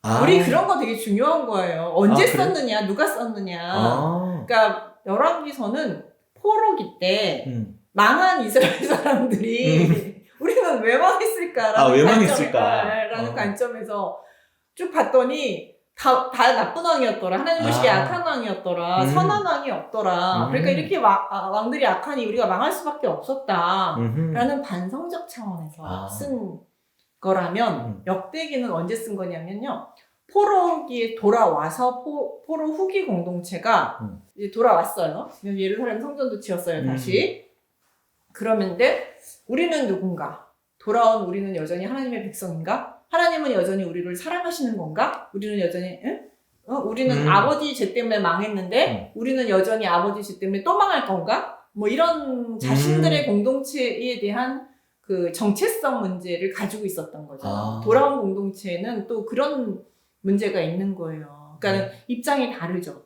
아. 우리 그런 거 되게 중요한 거예요. 언제 그래? 썼느냐, 누가 썼느냐. 아. 그러니까 열왕기서는 포로기 때 망한 이스라엘 사람들이 우리는 왜 망했을까라는 왜 망했을까? 라는 관점에서 쭉 봤더니 다 나쁜 왕이었더라. 하나님 보시기에 악한 왕이었더라. 선한 왕이 없더라. 그러니까 이렇게 왕들이 악하니 우리가 망할 수밖에 없었다. 라는 반성적 차원에서 쓴 거라면 역대기는 언제 쓴 거냐면요. 포로기에 돌아와서 포로 후기 공동체가 이제 돌아왔어요. 예루살렘 성전도 지었어요, 다시. 그러는데 우리는 누군가? 돌아온 우리는 여전히 하나님의 백성인가? 하나님은 여전히 우리를 사랑하시는 건가? 우리는 여전히 우리는 아버지 죄 때문에 망했는데 우리는 여전히 아버지 죄 때문에 또 망할 건가? 뭐 이런 자신들의 공동체에 대한 그 정체성 문제를 가지고 있었던 거죠. 돌아온 공동체는 또 그런 문제가 있는 거예요. 그러니까 입장이 다르죠.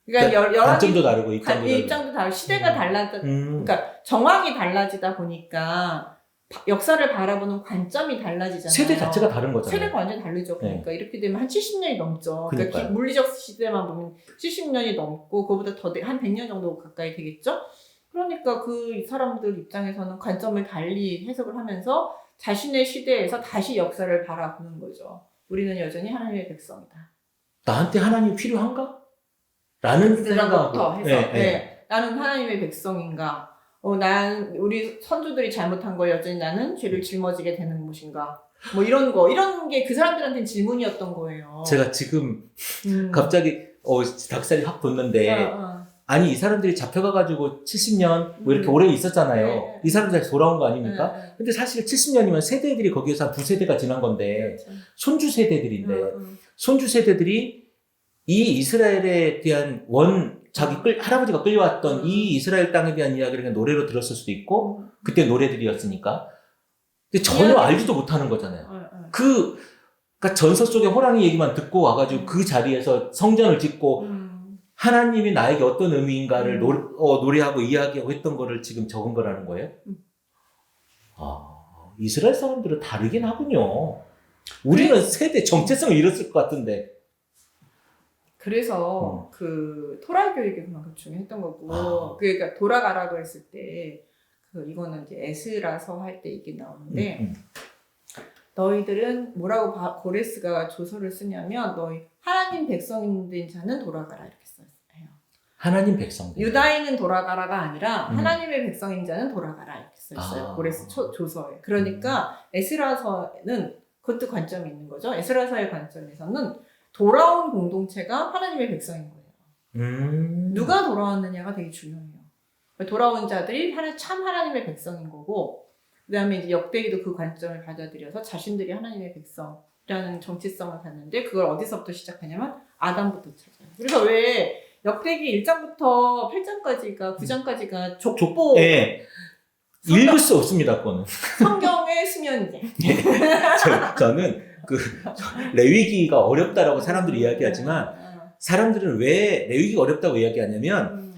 그러니까 관점도 다르고 입장도 다르고 시대가 그러니까 정황이 달라지다 보니까 역사를 바라보는 관점이 달라지잖아요. 세대 자체가 다른 거잖아요. 세대가 완전히 다르죠. 그러니까 이렇게 되면 한 70년이 넘죠. 그러니까 물리적 시대만 보면 70년이 넘고 그거보다 더 한 100년 정도 가까이 되겠죠. 그러니까 그 사람들 입장에서는 관점을 달리 해석을 하면서 자신의 시대에서 다시 역사를 바라보는 거죠. 우리는 여전히 하나님의 백성이다. 나한테 하나님이 필요한가? 라는 생각부터 해서 나는 하나님의 백성인가? 우리 선조들이 잘못한 걸 여전히 나는 죄를 짊어지게 되는 것인가? 뭐 이런 게 그 사람들한테는 질문이었던 거예요. 제가 지금 갑자기 닭살이 확 돋는데 아니 이 사람들이 잡혀가가지고 70년 뭐 이렇게 오래 있었잖아요. 이 사람들 다시 돌아온 거 아닙니까? 근데 사실 70년이면 세대들이 거기에서 한 두세대가 지난 건데 손주 세대들인데 손주 세대들이 이 이스라엘에 대한 할아버지가 끌려왔던 이 이스라엘 땅에 대한 이야기를 그냥 노래로 들었을 수도 있고 그때 노래들이었으니까 근데 전혀 알지도 못하는 거잖아요. 그러니까 전설 속의 호랑이 얘기만 듣고 와가지고 그 자리에서 성전을 짓고 하나님이 나에게 어떤 의미인가를 노래하고 이야기하고 했던 거를 지금 적은 거라는 거예요? 이스라엘 사람들은 다르긴 하군요. 우리는 세대 정체성을 잃었을 것 같은데. 그래서 그 토라 교육이 그만큼 중요했던 거고 그러니까 돌아가라고 했을 때 이거는 이제 에스라서 할 때 얘기 나오는데 너희들은 뭐라고 고레스가 조서를 쓰냐면 너희 하나님 백성인 자는 돌아가라 이렇게 써요. 하나님 백성. 유다인은 돌아가라가 아니라 하나님의 백성인 자는 돌아가라 이렇게 써 있어요. 고레스 조서에. 그러니까 에스라서는 그것도 관점이 있는 거죠. 에스라서의 관점에서는 돌아온 공동체가 하나님의 백성인 거예요. 누가 돌아왔느냐가 되게 중요해요. 돌아온 자들이 참 하나님의 백성인 거고 그 다음에 이제 역대기도 그 관점을 받아들여서 자신들이 하나님의 백성이라는 정체성을 갖는데 그걸 어디서부터 시작하냐면 아담부터 찾아요. 그래서 왜 역대기 1장부터 8장까지가 9장까지가 족보 읽을 수 없습니다. 그거는 성경의 수면제. 저는 레위기가 어렵다라고 사람들이 이야기하지만 사람들은 왜 레위기가 어렵다고 이야기하냐면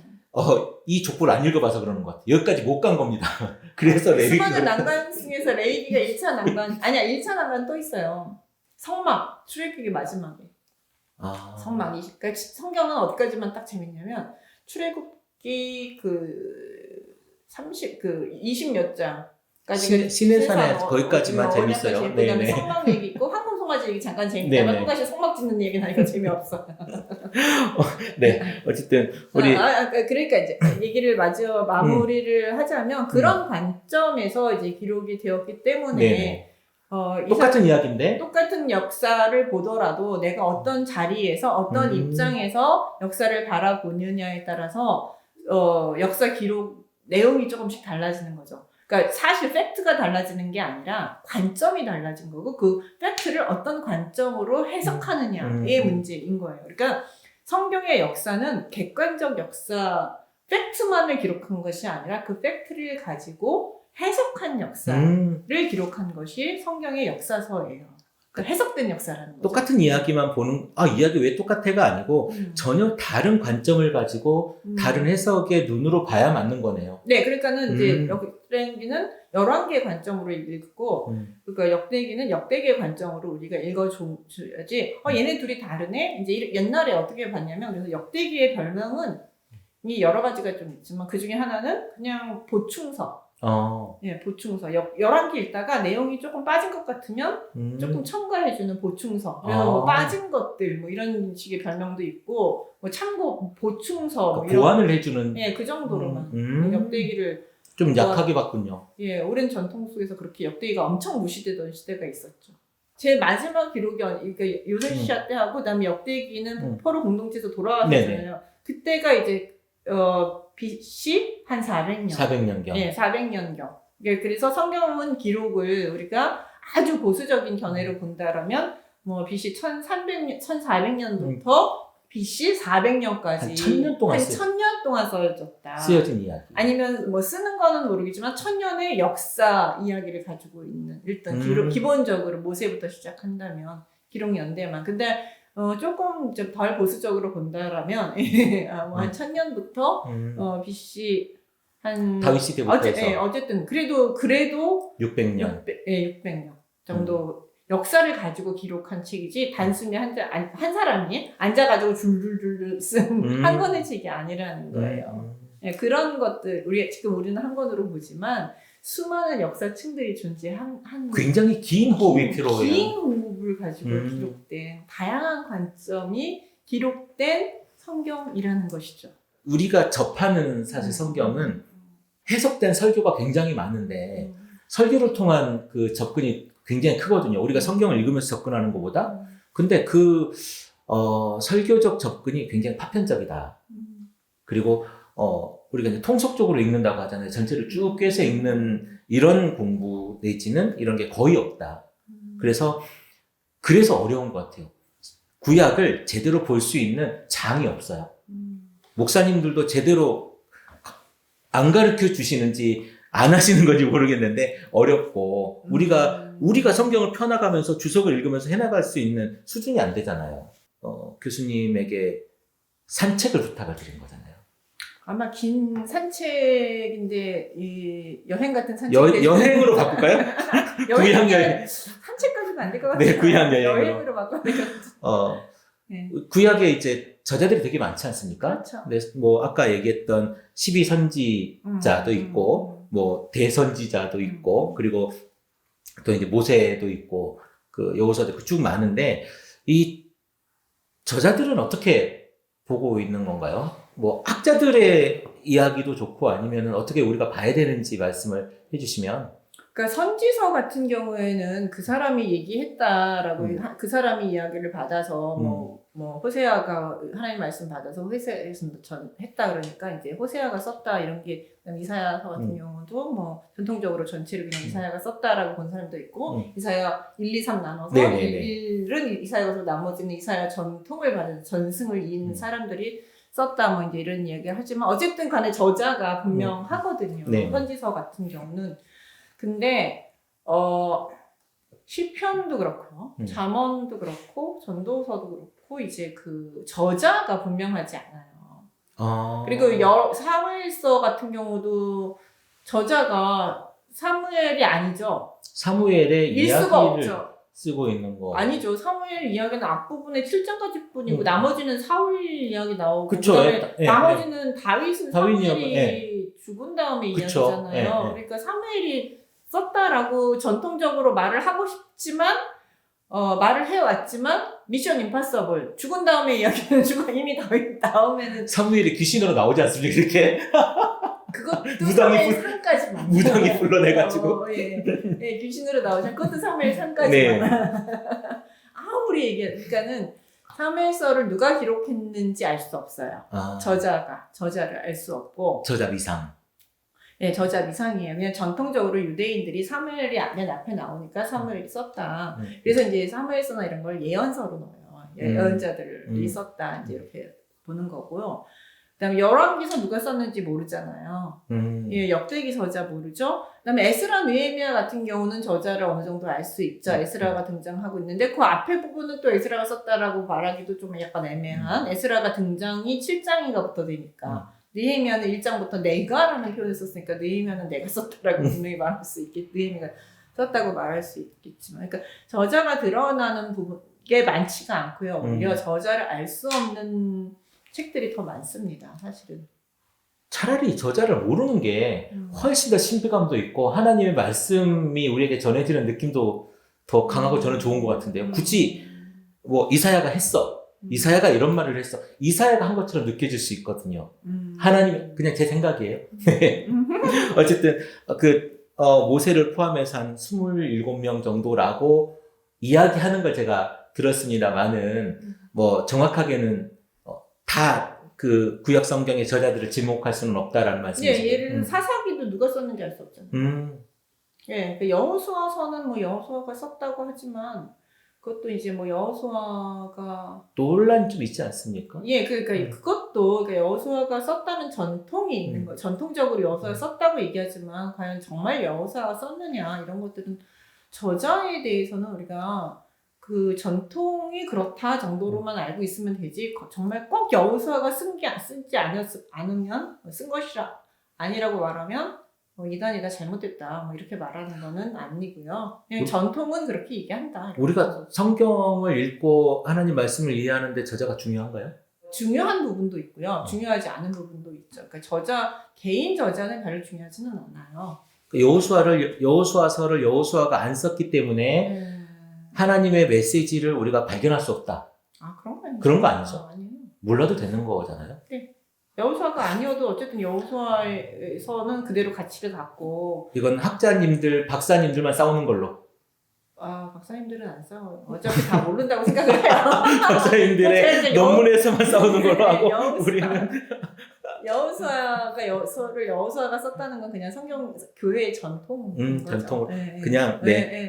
이 족보를 안 읽어봐서 그러는 것 같아요. 여기까지 못 간 겁니다. 그래서 레위기가 수많은 난관 중에서 레위기가 1차 난관 1차 난관 또 있어요. 성막 출애굽기 마지막에 성막 그러니까 성경은 어디까지만 딱 재밌냐면 출애굽기 20몇 장까지 시내산에 거기까지만 재밌어요. 그다음에 성막 얘기 있고 황금 송아지 얘기 잠깐 재밌다면 또다시 성막 짓는 얘기는 하니까 재미없어. 어쨌든 우리 그러니까 이제 얘기를 마무리를 하자면 그런 관점에서 이제 기록이 되었기 때문에 똑같은 이야기인데 똑같은 역사를 보더라도 내가 어떤 자리에서 어떤 입장에서 역사를 바라보느냐에 따라서 역사 기록 내용이 조금씩 달라지는 거죠. 그러니까 그러니까 사실 팩트가 달라지는 게 아니라 관점이 달라진 거고 그 팩트를 어떤 관점으로 해석하느냐의 문제인 거예요. 그러니까 성경의 역사는 객관적 역사, 팩트만을 기록한 것이 아니라 그 팩트를 가지고 해석한 역사를 기록한 것이 성경의 역사서예요. 그러니까 해석된 역사라는 거죠. 똑같은 이야기만 보는, 이야기 왜 똑같아가 아니고 전혀 다른 관점을 가지고 다른 해석의 눈으로 봐야 맞는 거네요. 네, 그러니까는 이제 역대기는 열왕기의 관점으로 읽고, 그러니까 역대기는 역대기의 관점으로 우리가 읽어줘야지, 얘네 둘이 다르네? 이제 옛날에 어떻게 봤냐면, 그래서 역대기의 별명은 이 여러 가지가 좀 있지만 그 중에 하나는 그냥 보충서. 예, 보충서. 열왕기 읽다가 내용이 조금 빠진 것 같으면 조금 첨가해주는 보충서. 그래서 뭐 빠진 것들, 뭐 이런 식의 별명도 있고, 뭐 참고 보충서. 뭐 보완을 해주는. 예, 그 정도로만. 역대기를. 좀 약하게 봤군요. 예, 오랜 전통 속에서 그렇게 역대기가 엄청 무시되던 시대가 있었죠. 제 마지막 기록이, 그러니까 요세시아 때 하고, 그다음에 역대기는 포로 공동체에서 돌아왔잖아요. 그때가 이제, BC 한 400년. 400년경. 네, 400년경. 그래서 성경은 기록을 우리가 아주 보수적인 견해로 본다라면, 뭐, BC 1400년부터 BC 400년까지. 한 1000년 동안 한 1000년 동안 써졌다. 쓰여진 이야기. 아니면 뭐 쓰는 거는 모르겠지만 1000년의 역사 이야기를 가지고 있는 일단 기본적으로 모세부터 시작한다면 기록 연대만. 근데 조금 좀 덜 보수적으로 본다라면 한 1000년부터 BC 한 다윗 시대부터 해서 어쨌든 그래도 600년. 600년 정도 역사를 가지고 기록한 책이지 단순히 한 사람이 앉아가지고 줄줄줄 쓴 한 권의 책이 아니라는 거예요. 그런 것들 우리는 한 권으로 보지만 수많은 역사층들이 존재한 굉장히 긴 호흡이 필요해요. 긴 호흡을 가지고 기록된 다양한 관점이 기록된 성경이라는 것이죠. 우리가 접하는 사실 성경은 해석된 설교가 굉장히 많은데 설교를 통한 그 접근이 굉장히 크거든요. 우리가 성경을 읽으면서 접근하는 것보다. 근데 그 설교적 접근이 굉장히 파편적이다. 그리고 우리가 이제 통속적으로 읽는다고 하잖아요. 전체를 쭉 꿰서 읽는 이런 공부 내지는 이런 게 거의 없다. 그래서 어려운 것 같아요. 구약을 제대로 볼 수 있는 장이 없어요. 목사님들도 제대로 안 가르쳐 주시는지 안 하시는 건지 모르겠는데 어렵고 우리가 성경을 펴나가면서 주석을 읽으면서 해나갈 수 있는 수준이 안 되잖아요. 교수님에게 산책을 부탁을 드린 거잖아요. 아마 긴 산책인데 이 여행 같은 산책 여행으로 바꿀까요? 구약 여행. 산책까지는 안 될 것 같아요. 네, 구약 여행으로 바꿔야 되겠죠. 네. 구약에 이제 저자들이 되게 많지 않습니까? 그렇죠. 네, 뭐 아까 얘기했던 12선지자도 있고 뭐 대선지자도 있고 그리고 또 이제 모세도 있고 그 여호수아도 쭉 많은데 이 저자들은 어떻게 보고 있는 건가요? 뭐 학자들의 이야기도 좋고 아니면은 어떻게 우리가 봐야 되는지 말씀을 해주시면. 그러니까 선지서 같은 경우에는 그 사람이 얘기했다라고 그 사람이 이야기를 받아서 뭐 호세아가 하나님 말씀 받아서 호세아에서 했다 그러니까 이제 호세아가 썼다 이런 게 이사야서 같은 경우도 뭐 전통적으로 전체를 그냥 이사야가 썼다라고 본 사람도 있고 이사야 1, 2, 3 나눠서 1은 이사야서 나머지는 이사야 전통을 받은 전승을 이은 사람들이 썼다 뭐 이제 이런 이야기를 하지만 어쨌든 간에 저자가 분명하거든요. 선지서 같은 경우는. 근데 시편도 그렇고 잠언도 그렇고 전도서도 그렇고 이제 그 저자가 분명하지 않아요. 그리고 사무엘서 같은 경우도 저자가 사무엘이 아니죠. 사무엘의 일수가 이야기를 없죠. 쓰고 있는 거. 아니죠. 사무엘 이야기는 앞부분에 7장까지 뿐이고 나머지는 사울 이야기 나오고 그쵸. 나머지는 다윗은 사무엘이 예. 죽은 다음에 그쵸. 이야기잖아요. 그러니까 사무엘이 썼다라고 전통적으로 말을 하고 싶지만 말을 해왔지만 미션 임파서블 죽은 다음에 이야기는 이미 다윗 나오면은 사무엘이 귀신으로 나오지 않습니까? 이렇게 그것도 사무엘 상까지만 무당이 불러내가지고 예, 귀신으로 나오죠. 그것도 사무엘 상까지만 아무리 그러니까는 사무엘서를 누가 기록했는지 알 수 없어요. 저자를 알 수 없고 저자 미상. 예, 저자 미상이에요. 그냥 전통적으로 유대인들이 사무엘이 맨 앞에 나오니까 사무엘이 썼다. 그래서 이제 사무엘서나 이런 걸 예언서로 넣어요. 예언자들이 썼다. 이제 이렇게 보는 거고요. 그다음에 열왕기서 누가 썼는지 모르잖아요. 예, 역대기 저자 모르죠. 그다음에 에스라 느헤미야 같은 경우는 저자를 어느 정도 알 수 있죠. 에스라가 등장하고 있는데 그 앞에 부분은 또 에스라가 썼다라고 말하기도 좀 약간 애매한. 에스라가 등장이 7장인가부터 되니까. 느헤미야는 1장부터 내가라는 표현을 썼으니까 느헤미야는 내가 썼다라고 분명히 말할 수 있겠. 느헤미야가 썼다고 말할 수 있겠지만, 그러니까 저자가 드러나는 부분 게 많지가 않고요. 오히려 저자를 알 수 없는 책들이 더 많습니다, 사실은. 차라리 저자를 모르는 게 훨씬 더 신비감도 있고 하나님의 말씀이 우리에게 전해지는 느낌도 더 강하고 저는 좋은 것 같은데요. 굳이 뭐 이사야가 했어. 이사야가 이런 말을 했어. 이사야가 한 것처럼 느껴질 수 있거든요. 하나님, 그냥 제 생각이에요. 어쨌든 모세를 포함해서 한 27명 정도라고 이야기하는 걸 제가 들었습니다만은 뭐 정확하게는 다 그 구약 성경의 저자들을 지목할 수는 없다라는 말씀이시죠. 예, 예를 들면 사사기도 누가 썼는지 알 수 없잖아요. 예, 그 여호수아서는 뭐 여호수아가 썼다고 하지만 그것도 이제 뭐 여호수아가 논란이 좀 있지 않습니까? 예, 그러니까 그것도 여호수아가 썼다는 전통이 있는 거예요. 전통적으로 여호수아가 썼다고 얘기하지만 과연 정말 여호수아가 썼느냐 이런 것들은 저자에 대해서는 우리가 그 전통이 그렇다 정도로만 알고 있으면 되지 정말 꼭 여호수아가 쓰지 않으면 쓴 것이라 아니라고 말하면 이단이다 잘못됐다 뭐 이렇게 말하는 거는 아니고요. 그냥 전통은 그렇게 얘기한다. 우리가 성경을 읽고 하나님 말씀을 이해하는데 저자가 중요한가요? 중요한 부분도 있고요. 중요하지 않은 부분도 있죠. 그러니까 개인 저자는 별로 중요하지는 않아요. 여호수아서를 여호수아가 안 썼기 때문에 하나님의 메시지를 우리가 발견할 수 없다. 아, 그런 거 아니죠? 그런 거 아니죠? 아니에요. 몰라도 되는 거잖아요. 네. 여호수아가 아니어도 어쨌든 여호수아에서는 그대로 가치를 갖고. 이건 학자님들, 박사님들만 싸우는 걸로. 아, 박사님들은 안 싸워요. 어차피 다 모른다고 생각을 해요. 박사님들의 논문에서만 싸우는 걸로 하고 우리는 여호수아가 썼다는 건 그냥 성경 교회의 전통. 전통으로 네, 그냥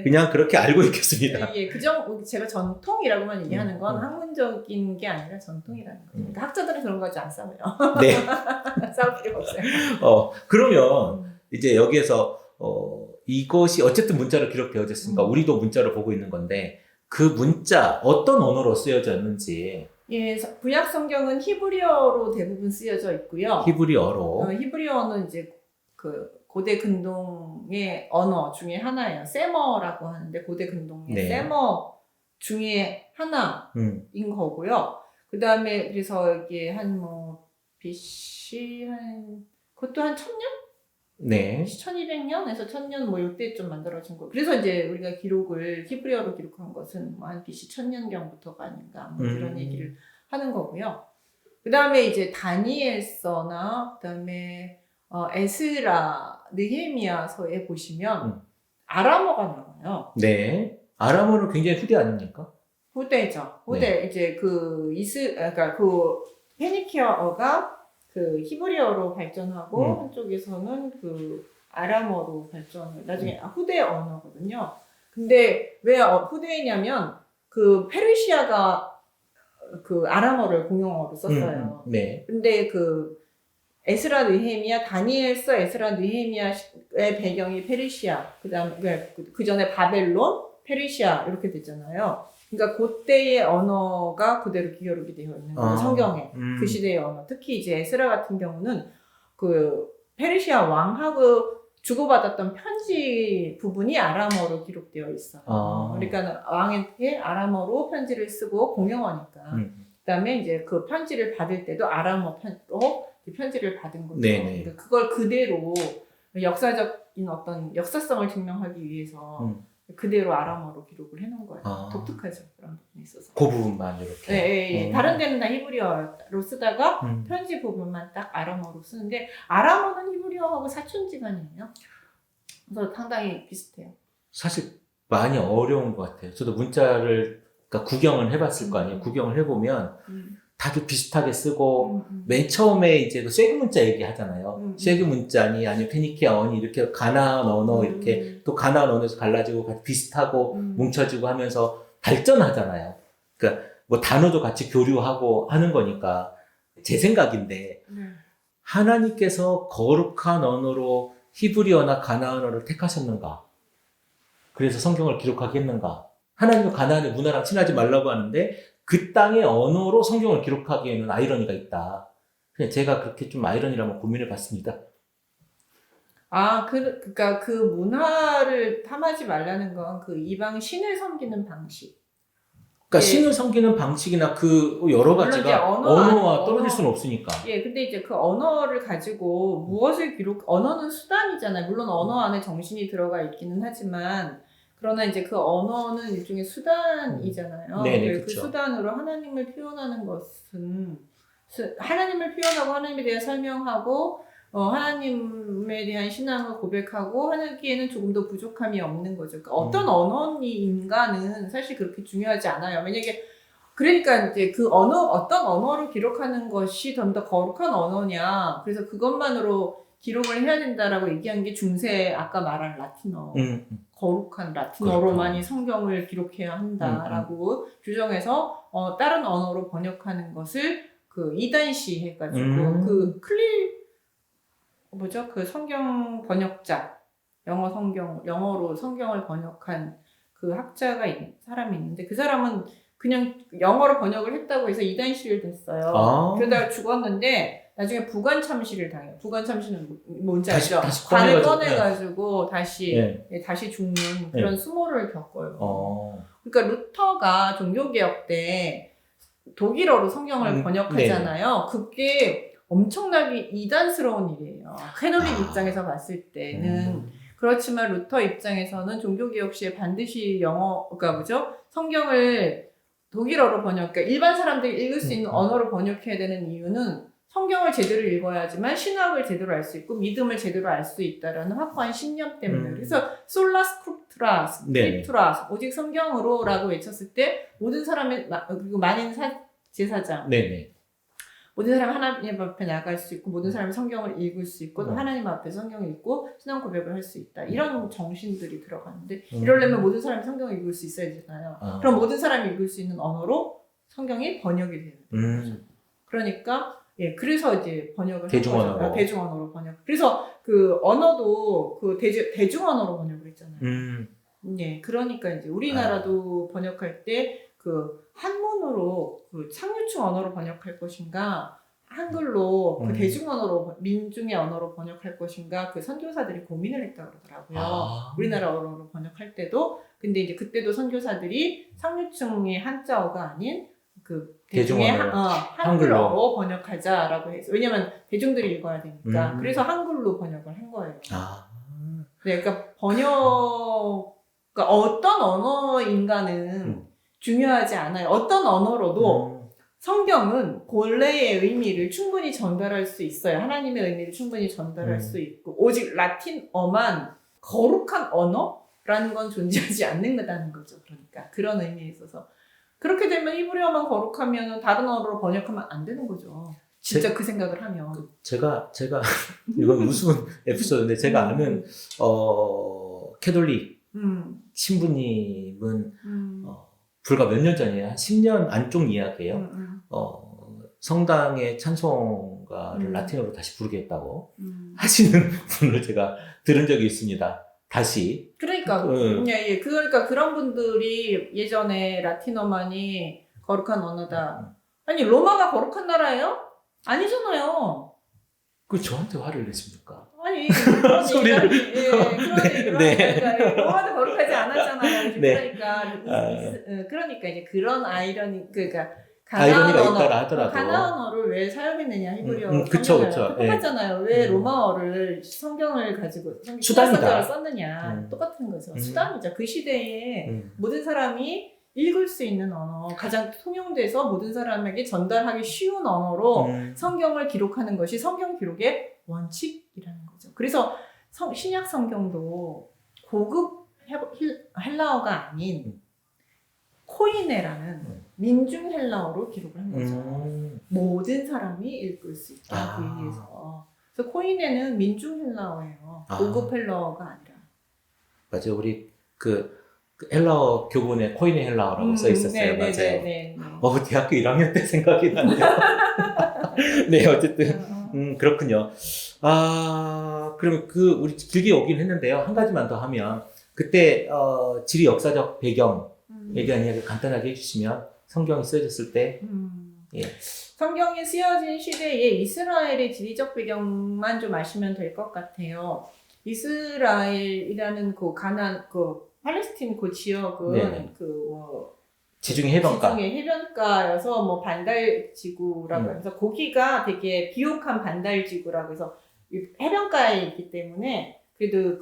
그냥 그렇게 알고 있겠습니다. 예, 제가 전통이라고만 얘기하는 건 학문적인 게 아니라 전통이라는 거죠. 그러니까 학자들은 그런 거 가지고 안 싸워요. 네. 싸울 필요가 없어요. 그러면 이제 여기에서 이것이 어쨌든 문자로 기록되어졌으니까 우리도 문자로 보고 있는 건데 그 문자 어떤 언어로 쓰여졌는지. 예, 구약 성경은 히브리어로 대부분 쓰여져 있고요. 히브리어로. 히브리어는 이제 그 고대 근동의 언어 중에 하나예요. 세머라고 하는데 고대 근동의 세머 중에 하나인 거고요. 그 다음에 그래서 이게 BC 그것도 한 1000년? 네. 1200년에서 1000년 뭐 이때쯤 만들어진 거. 그래서 이제 우리가 기록을 히브리어로 기록한 것은 한 BC 1000년경부터가 아닌가 뭐 이런 얘기를 하는 거고요. 그 다음에 이제 다니엘서나 그 다음에 에스라, 느헤미야서에 보시면 아람어가 나와요. 네. 아람어는 굉장히 후대 아닙니까? 후대죠. 후대. 이제 그러니까 그 페니키아어가 그 히브리어로 발전하고 한쪽에서는 그 아람어로 발전을 나중에 후대 언어거든요. 근데 왜 후대냐면 그 페르시아가 그 아람어를 공용어로 썼어요. 네. 근데 그 에스라 느헤미야 다니엘서 에스라 느헤미야의 배경이 페르시아 그다음에 그 전에 바벨론 페르시아 이렇게 됐잖아요. 그러니까 그때의 언어가 그대로 기록이 되어 있는 거예요. 성경에. 그 시대의 언어. 특히 이제 에스라 같은 경우는 그 페르시아 왕하고 주고받았던 편지 부분이 아람어로 기록되어 있어요. 그러니까 왕에게 아람어로 편지를 쓰고 공용어니까. 그다음에 이제 그 편지를 받을 때도 아람어 편지를 받은 거죠. 그러니까 그걸 그대로 역사적인 어떤 역사성을 증명하기 위해서 그대로 아람어로 기록을 해놓은 거예요. 독특하죠. 그런 부분이 있어서. 그 부분만 이렇게. 네. 다른 데는 다 히브리어로 쓰다가 편지 부분만 딱 아람어로 쓰는데 아람어는 히브리어하고 사촌지간이에요. 그래서 상당히 비슷해요. 사실 많이 어려운 것 같아요. 저도 문자를 그러니까 구경을 해봤을 거 아니에요. 구경을 해보면 다들 비슷하게 쓰고 맨 처음에 이제 그 쇠기 문자 얘기하잖아요. 쇠기 문자니 아니면 페니키아 어니 이렇게 가나안 언어 이렇게 또 가나안 언어에서 갈라지고 비슷하고 뭉쳐지고 하면서 발전하잖아요. 그러니까 뭐 단어도 같이 교류하고 하는 거니까 제 생각인데 하나님께서 거룩한 언어로 히브리어나 가나안어를 택하셨는가? 그래서 성경을 기록하겠는가? 하나님은 가나안의 문화랑 친하지 말라고 하는데 그 땅의 언어로 성경을 기록하기에는 아이러니가 있다. 그냥 제가 그렇게 좀 아이러니라면 고민해 봤습니다. 그러니까 그 문화를 탐하지 말라는 건 그 이방 신을 섬기는 방식. 그러니까 신을 섬기는 방식이나 그 여러 가지가 언어와 떨어질 수는 없으니까. 예, 근데 이제 그 언어를 가지고 무엇을 언어는 수단이잖아요. 물론 언어 안에 정신이 들어가 있기는 하지만, 그러나 이제 그 언어는 일종의 수단이잖아요. 네네, 그 그쵸. 수단으로 하나님을 표현하는 것은, 하나님을 표현하고 하나님에 대해 설명하고, 하나님에 대한 신앙을 고백하고 하기에는 조금 더 부족함이 없는 거죠. 그러니까 어떤 언어인가는 사실 그렇게 중요하지 않아요. 만약에 그러니까 이제 어떤 언어로 기록하는 것이 좀 더 거룩한 언어냐. 그래서 그것만으로 기록을 해야 된다라고 얘기한 게 중세 아까 말한 라틴어. 거룩한 라틴어로만이 성경을 기록해야 한다라고 규정해서 다른 언어로 번역하는 것을 그 이단시 해가지고 그 그 성경 번역자, 영어로 성경을 번역한 그 사람이 있는데 그 사람은 그냥 영어로 번역을 했다고 해서 이단시를 됐어요. 그러다가 죽었는데 나중에 부관 참시를 당해요. 부관 참시는 뭔지 알죠? 관을 꺼내가지고 다시 죽는 그런 수모를 겪어요. 그러니까 루터가 종교개혁 때 독일어로 성경을 번역하잖아요. 그게 엄청나게 이단스러운 일이에요. 캐톨릭 입장에서 봤을 때는. 그렇지만 루터 입장에서는 종교개혁 시에 반드시 성경을 독일어로 그러니까 일반 사람들이 읽을 수 있는 언어로 번역해야 되는 이유는 성경을 제대로 읽어야지만 신학을 제대로 알 수 있고 믿음을 제대로 알 수 있다라는 확고한 신념 때문에. 그래서 솔라 스크립투라, 오직 성경으로라고 외쳤을 때 모든 사람의 그리고 만인 제사장. 모든 사람이 하나님 앞에 나갈 수 있고 모든 사람이 성경을 읽을 수 있고 또 하나님 앞에 성경을 읽고 신앙 고백을 할 수 있다. 이런 정신들이 들어가는데 이러려면 모든 사람이 성경을 읽을 수 있어야 되잖아요. 그럼 모든 사람이 읽을 수 있는 언어로 성경이 번역이 되는 거죠. 그러니까 그래서 이제 번역을 대중언어로. 대중언어로 번역. 그래서 그 언어도 그 대중언어로 번역을 했잖아요. 그러니까 이제 우리나라도 번역할 때 그 한문으로 그 상류층 언어로 번역할 것인가 한글로 그 대중언어로 민중의 언어로 번역할 것인가 그 선교사들이 고민을 했다고 그러더라고요. 우리나라 언어로 번역할 때도. 근데 이제 그때도 선교사들이 상류층의 한자어가 아닌 그 대중의 한글어로 번역하자라고 해서 왜냐면 대중들이 읽어야 되니까 그래서 한글로 번역을 한 거예요. 그러니까 그러니까 어떤 언어인가는 중요하지 않아요. 어떤 언어로도 성경은 본래의 의미를 충분히 전달할 수 있어요. 하나님의 의미를 충분히 전달할 수 있고 오직 라틴어만 거룩한 언어라는 건 존재하지 않는다는 거죠. 그러니까 그런 의미에 있어서 그렇게 되면 히브리어만 거룩하면 다른 언어로 번역하면 안 되는 거죠. 진짜 그 생각을 하면. 제가 이건 무슨 에피소드인데 제가 아는 캐톨릭 신부님은 불과 몇 년 전이에요. 한 10년 안쪽 이야기예요. 성당의 찬송가를 라틴어로 다시 부르겠다고 하시는 분을 제가 들은 적이 있습니다. 다시. 그러니까 그러니까 그런 분들이 예전에 라틴어만이 거룩한 언어다. 아니 로마가 거룩한 나라예요? 아니잖아요. 그 저한테 화를 냈습니까? 아니 그런 그러니까 로마도 거룩하지 않았잖아요. 그러니까 이제 그런 아이러니 그러니까 아이러니가 있다라 하더라도 가나안어를 왜 사용했느냐 히브리어 그쵸. 똑같잖아요. 왜 로마어를 성경을 가지고 수단이다 썼느냐 똑같은 거죠. 수단이죠. 그 시대에 모든 사람이 읽을 수 있는 언어, 가장 통용돼서 모든 사람에게 전달하기 쉬운 언어로 성경을 기록하는 것이 성경 기록의 원칙이라는 거죠. 그래서 신약 성경도 고급 헬라어가 아닌 코이네라는 민중 헬라어로 기록을 한 거죠. 모든 사람이 읽을 수 있다고 위해서. 그래서 코인에는 민중 헬라어예요. 고급 헬라어가 아니라. 맞아요. 우리 그 헬라어 교본에 코인의 헬라어라고 써 있었어요. 맞아요. 네. 대학교 1학년 때 생각이 나네요. 네, 어쨌든 그렇군요. 그러면 우리 길게 오긴 했는데요. 한 가지만 더 하면 그때 지리 역사적 배경에 대한 이야기 간단하게 해주시면 성경이 쓰여졌을 때 예. 성경이 쓰여진 시대에 이스라엘의 지리적 배경만 좀 아시면 될 것 같아요. 이스라엘이라는 팔레스틴 지역은 지중해 해변가. 지중해 해변가여서 반달지구라고 해서 고기가 되게 비옥한 반달지구라고 해서 해변가에 있기 때문에 그래도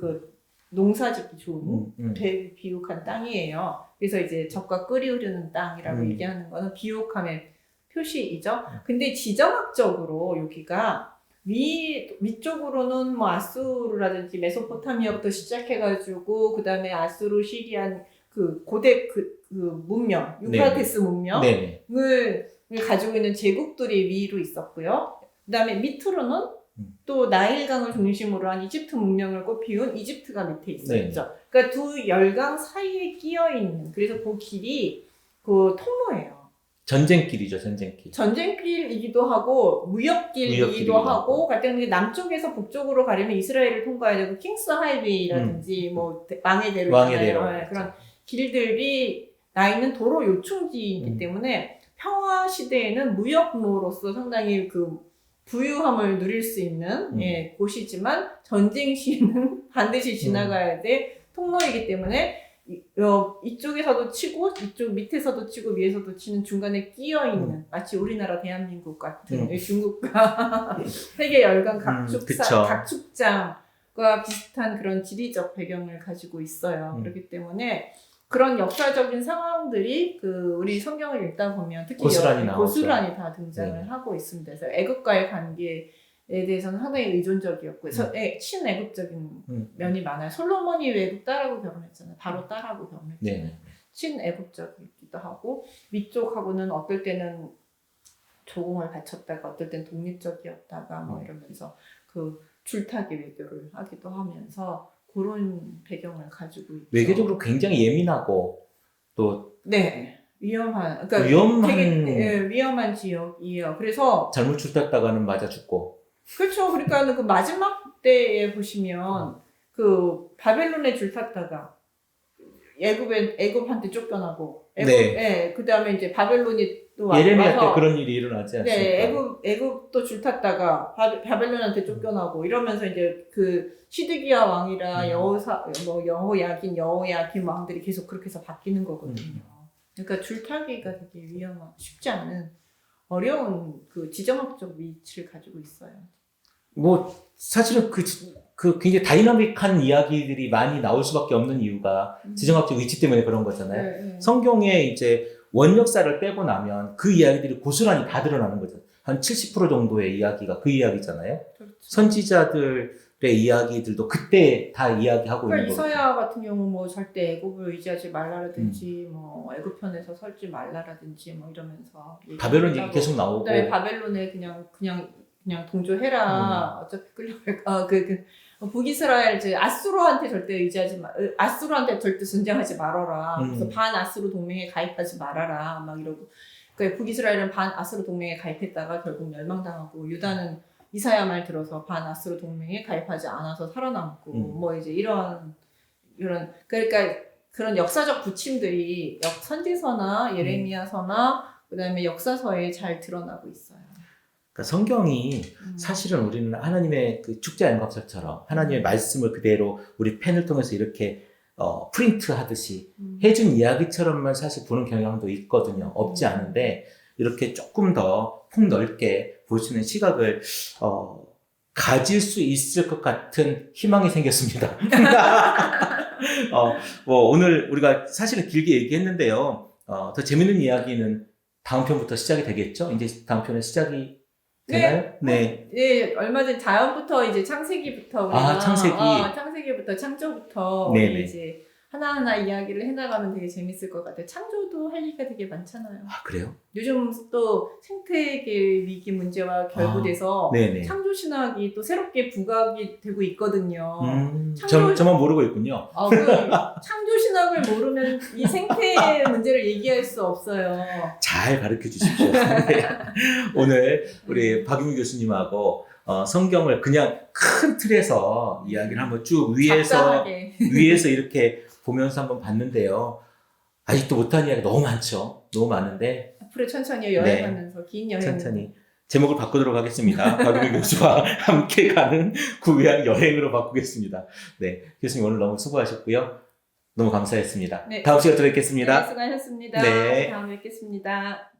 농사짓기 좋은 되게 비옥한 땅이에요. 그래서 이제 젖과 꿀이 흐르는 땅이라고 얘기하는 거는 비옥함의 표시이죠. 근데 지정학적으로 여기가 위쪽으로는 아수르라든지 메소포타미아부터 시작해가지고 그 다음에 아수르, 시리안 고대 문명, 유프라테스 문명을 가지고 있는 제국들이 위로 있었고요. 그 다음에 밑으로는 또 나일강을 중심으로 한 이집트 문명을 꽃피운 이집트가 밑에 있었죠. 그러니까 두 열강 사이에 끼어 있는, 그래서 그 길이 통로예요. 전쟁길이죠. 전쟁길이기도 하고 무역길이기도 하고 갈등 남쪽에서 북쪽으로 가려면 이스라엘을 통과해야 되고 킹스 하이웨이라든지 왕의 대로 그런 길들이 나 있는 도로 요충지이기 때문에 평화 시대에는 무역로로서 상당히 부유함을 누릴 수 있는 곳이지만 전쟁 시에는 반드시 지나가야 될 통로이기 때문에 이쪽에서도 치고 이쪽 밑에서도 치고 위에서도 치는 중간에 끼어 있는 마치 우리나라 대한민국 같은 중국과 세계 열강 각축장과 비슷한 그런 지리적 배경을 가지고 있어요. 그렇기 때문에 그런 역사적인 상황들이 그우리 성경을 읽다 보면 특히 고스란히 다 등장을 하고 있습니다. 그래서 애국과의 관계에 대해서는 상당히 의존적이었고 친애국적인 면이 많아요. 솔로몬이 외국 딸하고 결혼했잖아요. 바로 딸하고 결혼했잖아요. 친애국적이기도 하고 위쪽하고는 어떨 때는 조공을 바쳤다가 어떨 땐 독립적이었다가 뭐 이러면서 그 줄타기 외교를 하기도 하면서 그런 배경을 가지고 있죠. 외교적으로 굉장히 예민하고 또 위험한 되게 위험한 지역이에요. 그래서 잘못 줄탔다가는 맞아 죽고. 그렇죠. 그러니까 그 마지막 때에 보시면 그 바벨론에 줄탔다가 애굽한테 쫓겨나고 그 다음에 이제 바벨론이 또 예레미야 때 그런 일이 일어나지 않습니까? 애굽도 줄탔다가 바벨론한테 쫓겨나고 이러면서 이제 그 시드기야 왕이라 여호야긴 왕들이 계속 그렇게 해서 바뀌는 거거든요. 그러니까 줄타기가 되게 쉽지 않은 어려운 그 지정학적 위치를 가지고 있어요. 사실은 그 굉장히 다이나믹한 이야기들이 많이 나올 수밖에 없는 이유가 지정학적 위치 때문에 그런 거잖아요. 성경에 이제 원역사를 빼고 나면 그 이야기들이 고스란히 다 드러나는 거죠. 한 70% 정도의 이야기가 그 이야기잖아요. 그렇죠. 선지자들의 이야기들도 그때 다 이야기하고 있는 거죠. 이사야 같은 경우 절대 애굽을 의지하지 말라라든지 애굽편에서 설지 말라라든지 이러면서 바벨론이 계속 나오고 바벨론에 그냥 동조해라. 어차피 끌려갈까. 북이스라엘 아수르한테 절대 의지하지 아수르한테 절대 전쟁하지 말아라. 그래서 반아수르 동맹에 가입하지 말아라. 막 이러고. 그러니까 북이스라엘은 반아수르 동맹에 가입했다가 결국 멸망당하고 유다는 이사야 말 들어서 반아수르 동맹에 가입하지 않아서 살아남고 이제 이런 그러니까 그런 역사적 부침들이 선지서나 예레미야서나 그다음에 역사서에 잘 드러나고 있어요. 그러니까 성경이 사실은 우리는 하나님의 그 축제 연갑설처럼 하나님의 말씀을 그대로 우리 펜을 통해서 이렇게 프린트 하듯이 해준 이야기처럼만 사실 보는 경향도 있거든요. 없지 않은데 이렇게 조금 더 폭넓게 볼 수 있는 시각을 가질 수 있을 것 같은 희망이 생겼습니다. 오늘 우리가 사실은 길게 얘기했는데요. 더 재밌는 이야기는 다음 편부터 시작이 되겠죠? 이제 다음 편에 시작이 되나요? 네, 얼마 전 자연부터 이제 창세기부터 우리가 창세기부터 창조부터 우리 이제 하나하나 이야기를 해나가면 되게 재밌을 것 같아요. 창조도 할 얘기가 되게 많잖아요. 아, 그래요? 요즘 또 생태계 위기 문제와 결부돼서 창조신학이 또 새롭게 부각이 되고 있거든요. 저만 모르고 있군요. 창조신학을 모르면 이 생태 문제를 얘기할 수 없어요. 잘 가르쳐 주십시오. 네. 오늘 우리 박유미 교수님하고 성경을 그냥 큰 틀에서 이야기를 한번 쭉 위에서 이렇게 보면서 한번 봤는데요. 아직도 못한 이야기 너무 많죠. 너무 많은데 앞으로 천천히 여행하면서 긴 여행 천천히 제목을 바꾸도록 하겠습니다. 박유미 교수와 함께 가는 구외한 여행으로 바꾸겠습니다. 네, 교수님 오늘 너무 수고하셨고요. 너무 감사했습니다. 다음 시간에 또 뵙겠습니다. 네, 수고하셨습니다. 네. 다음에 뵙겠습니다.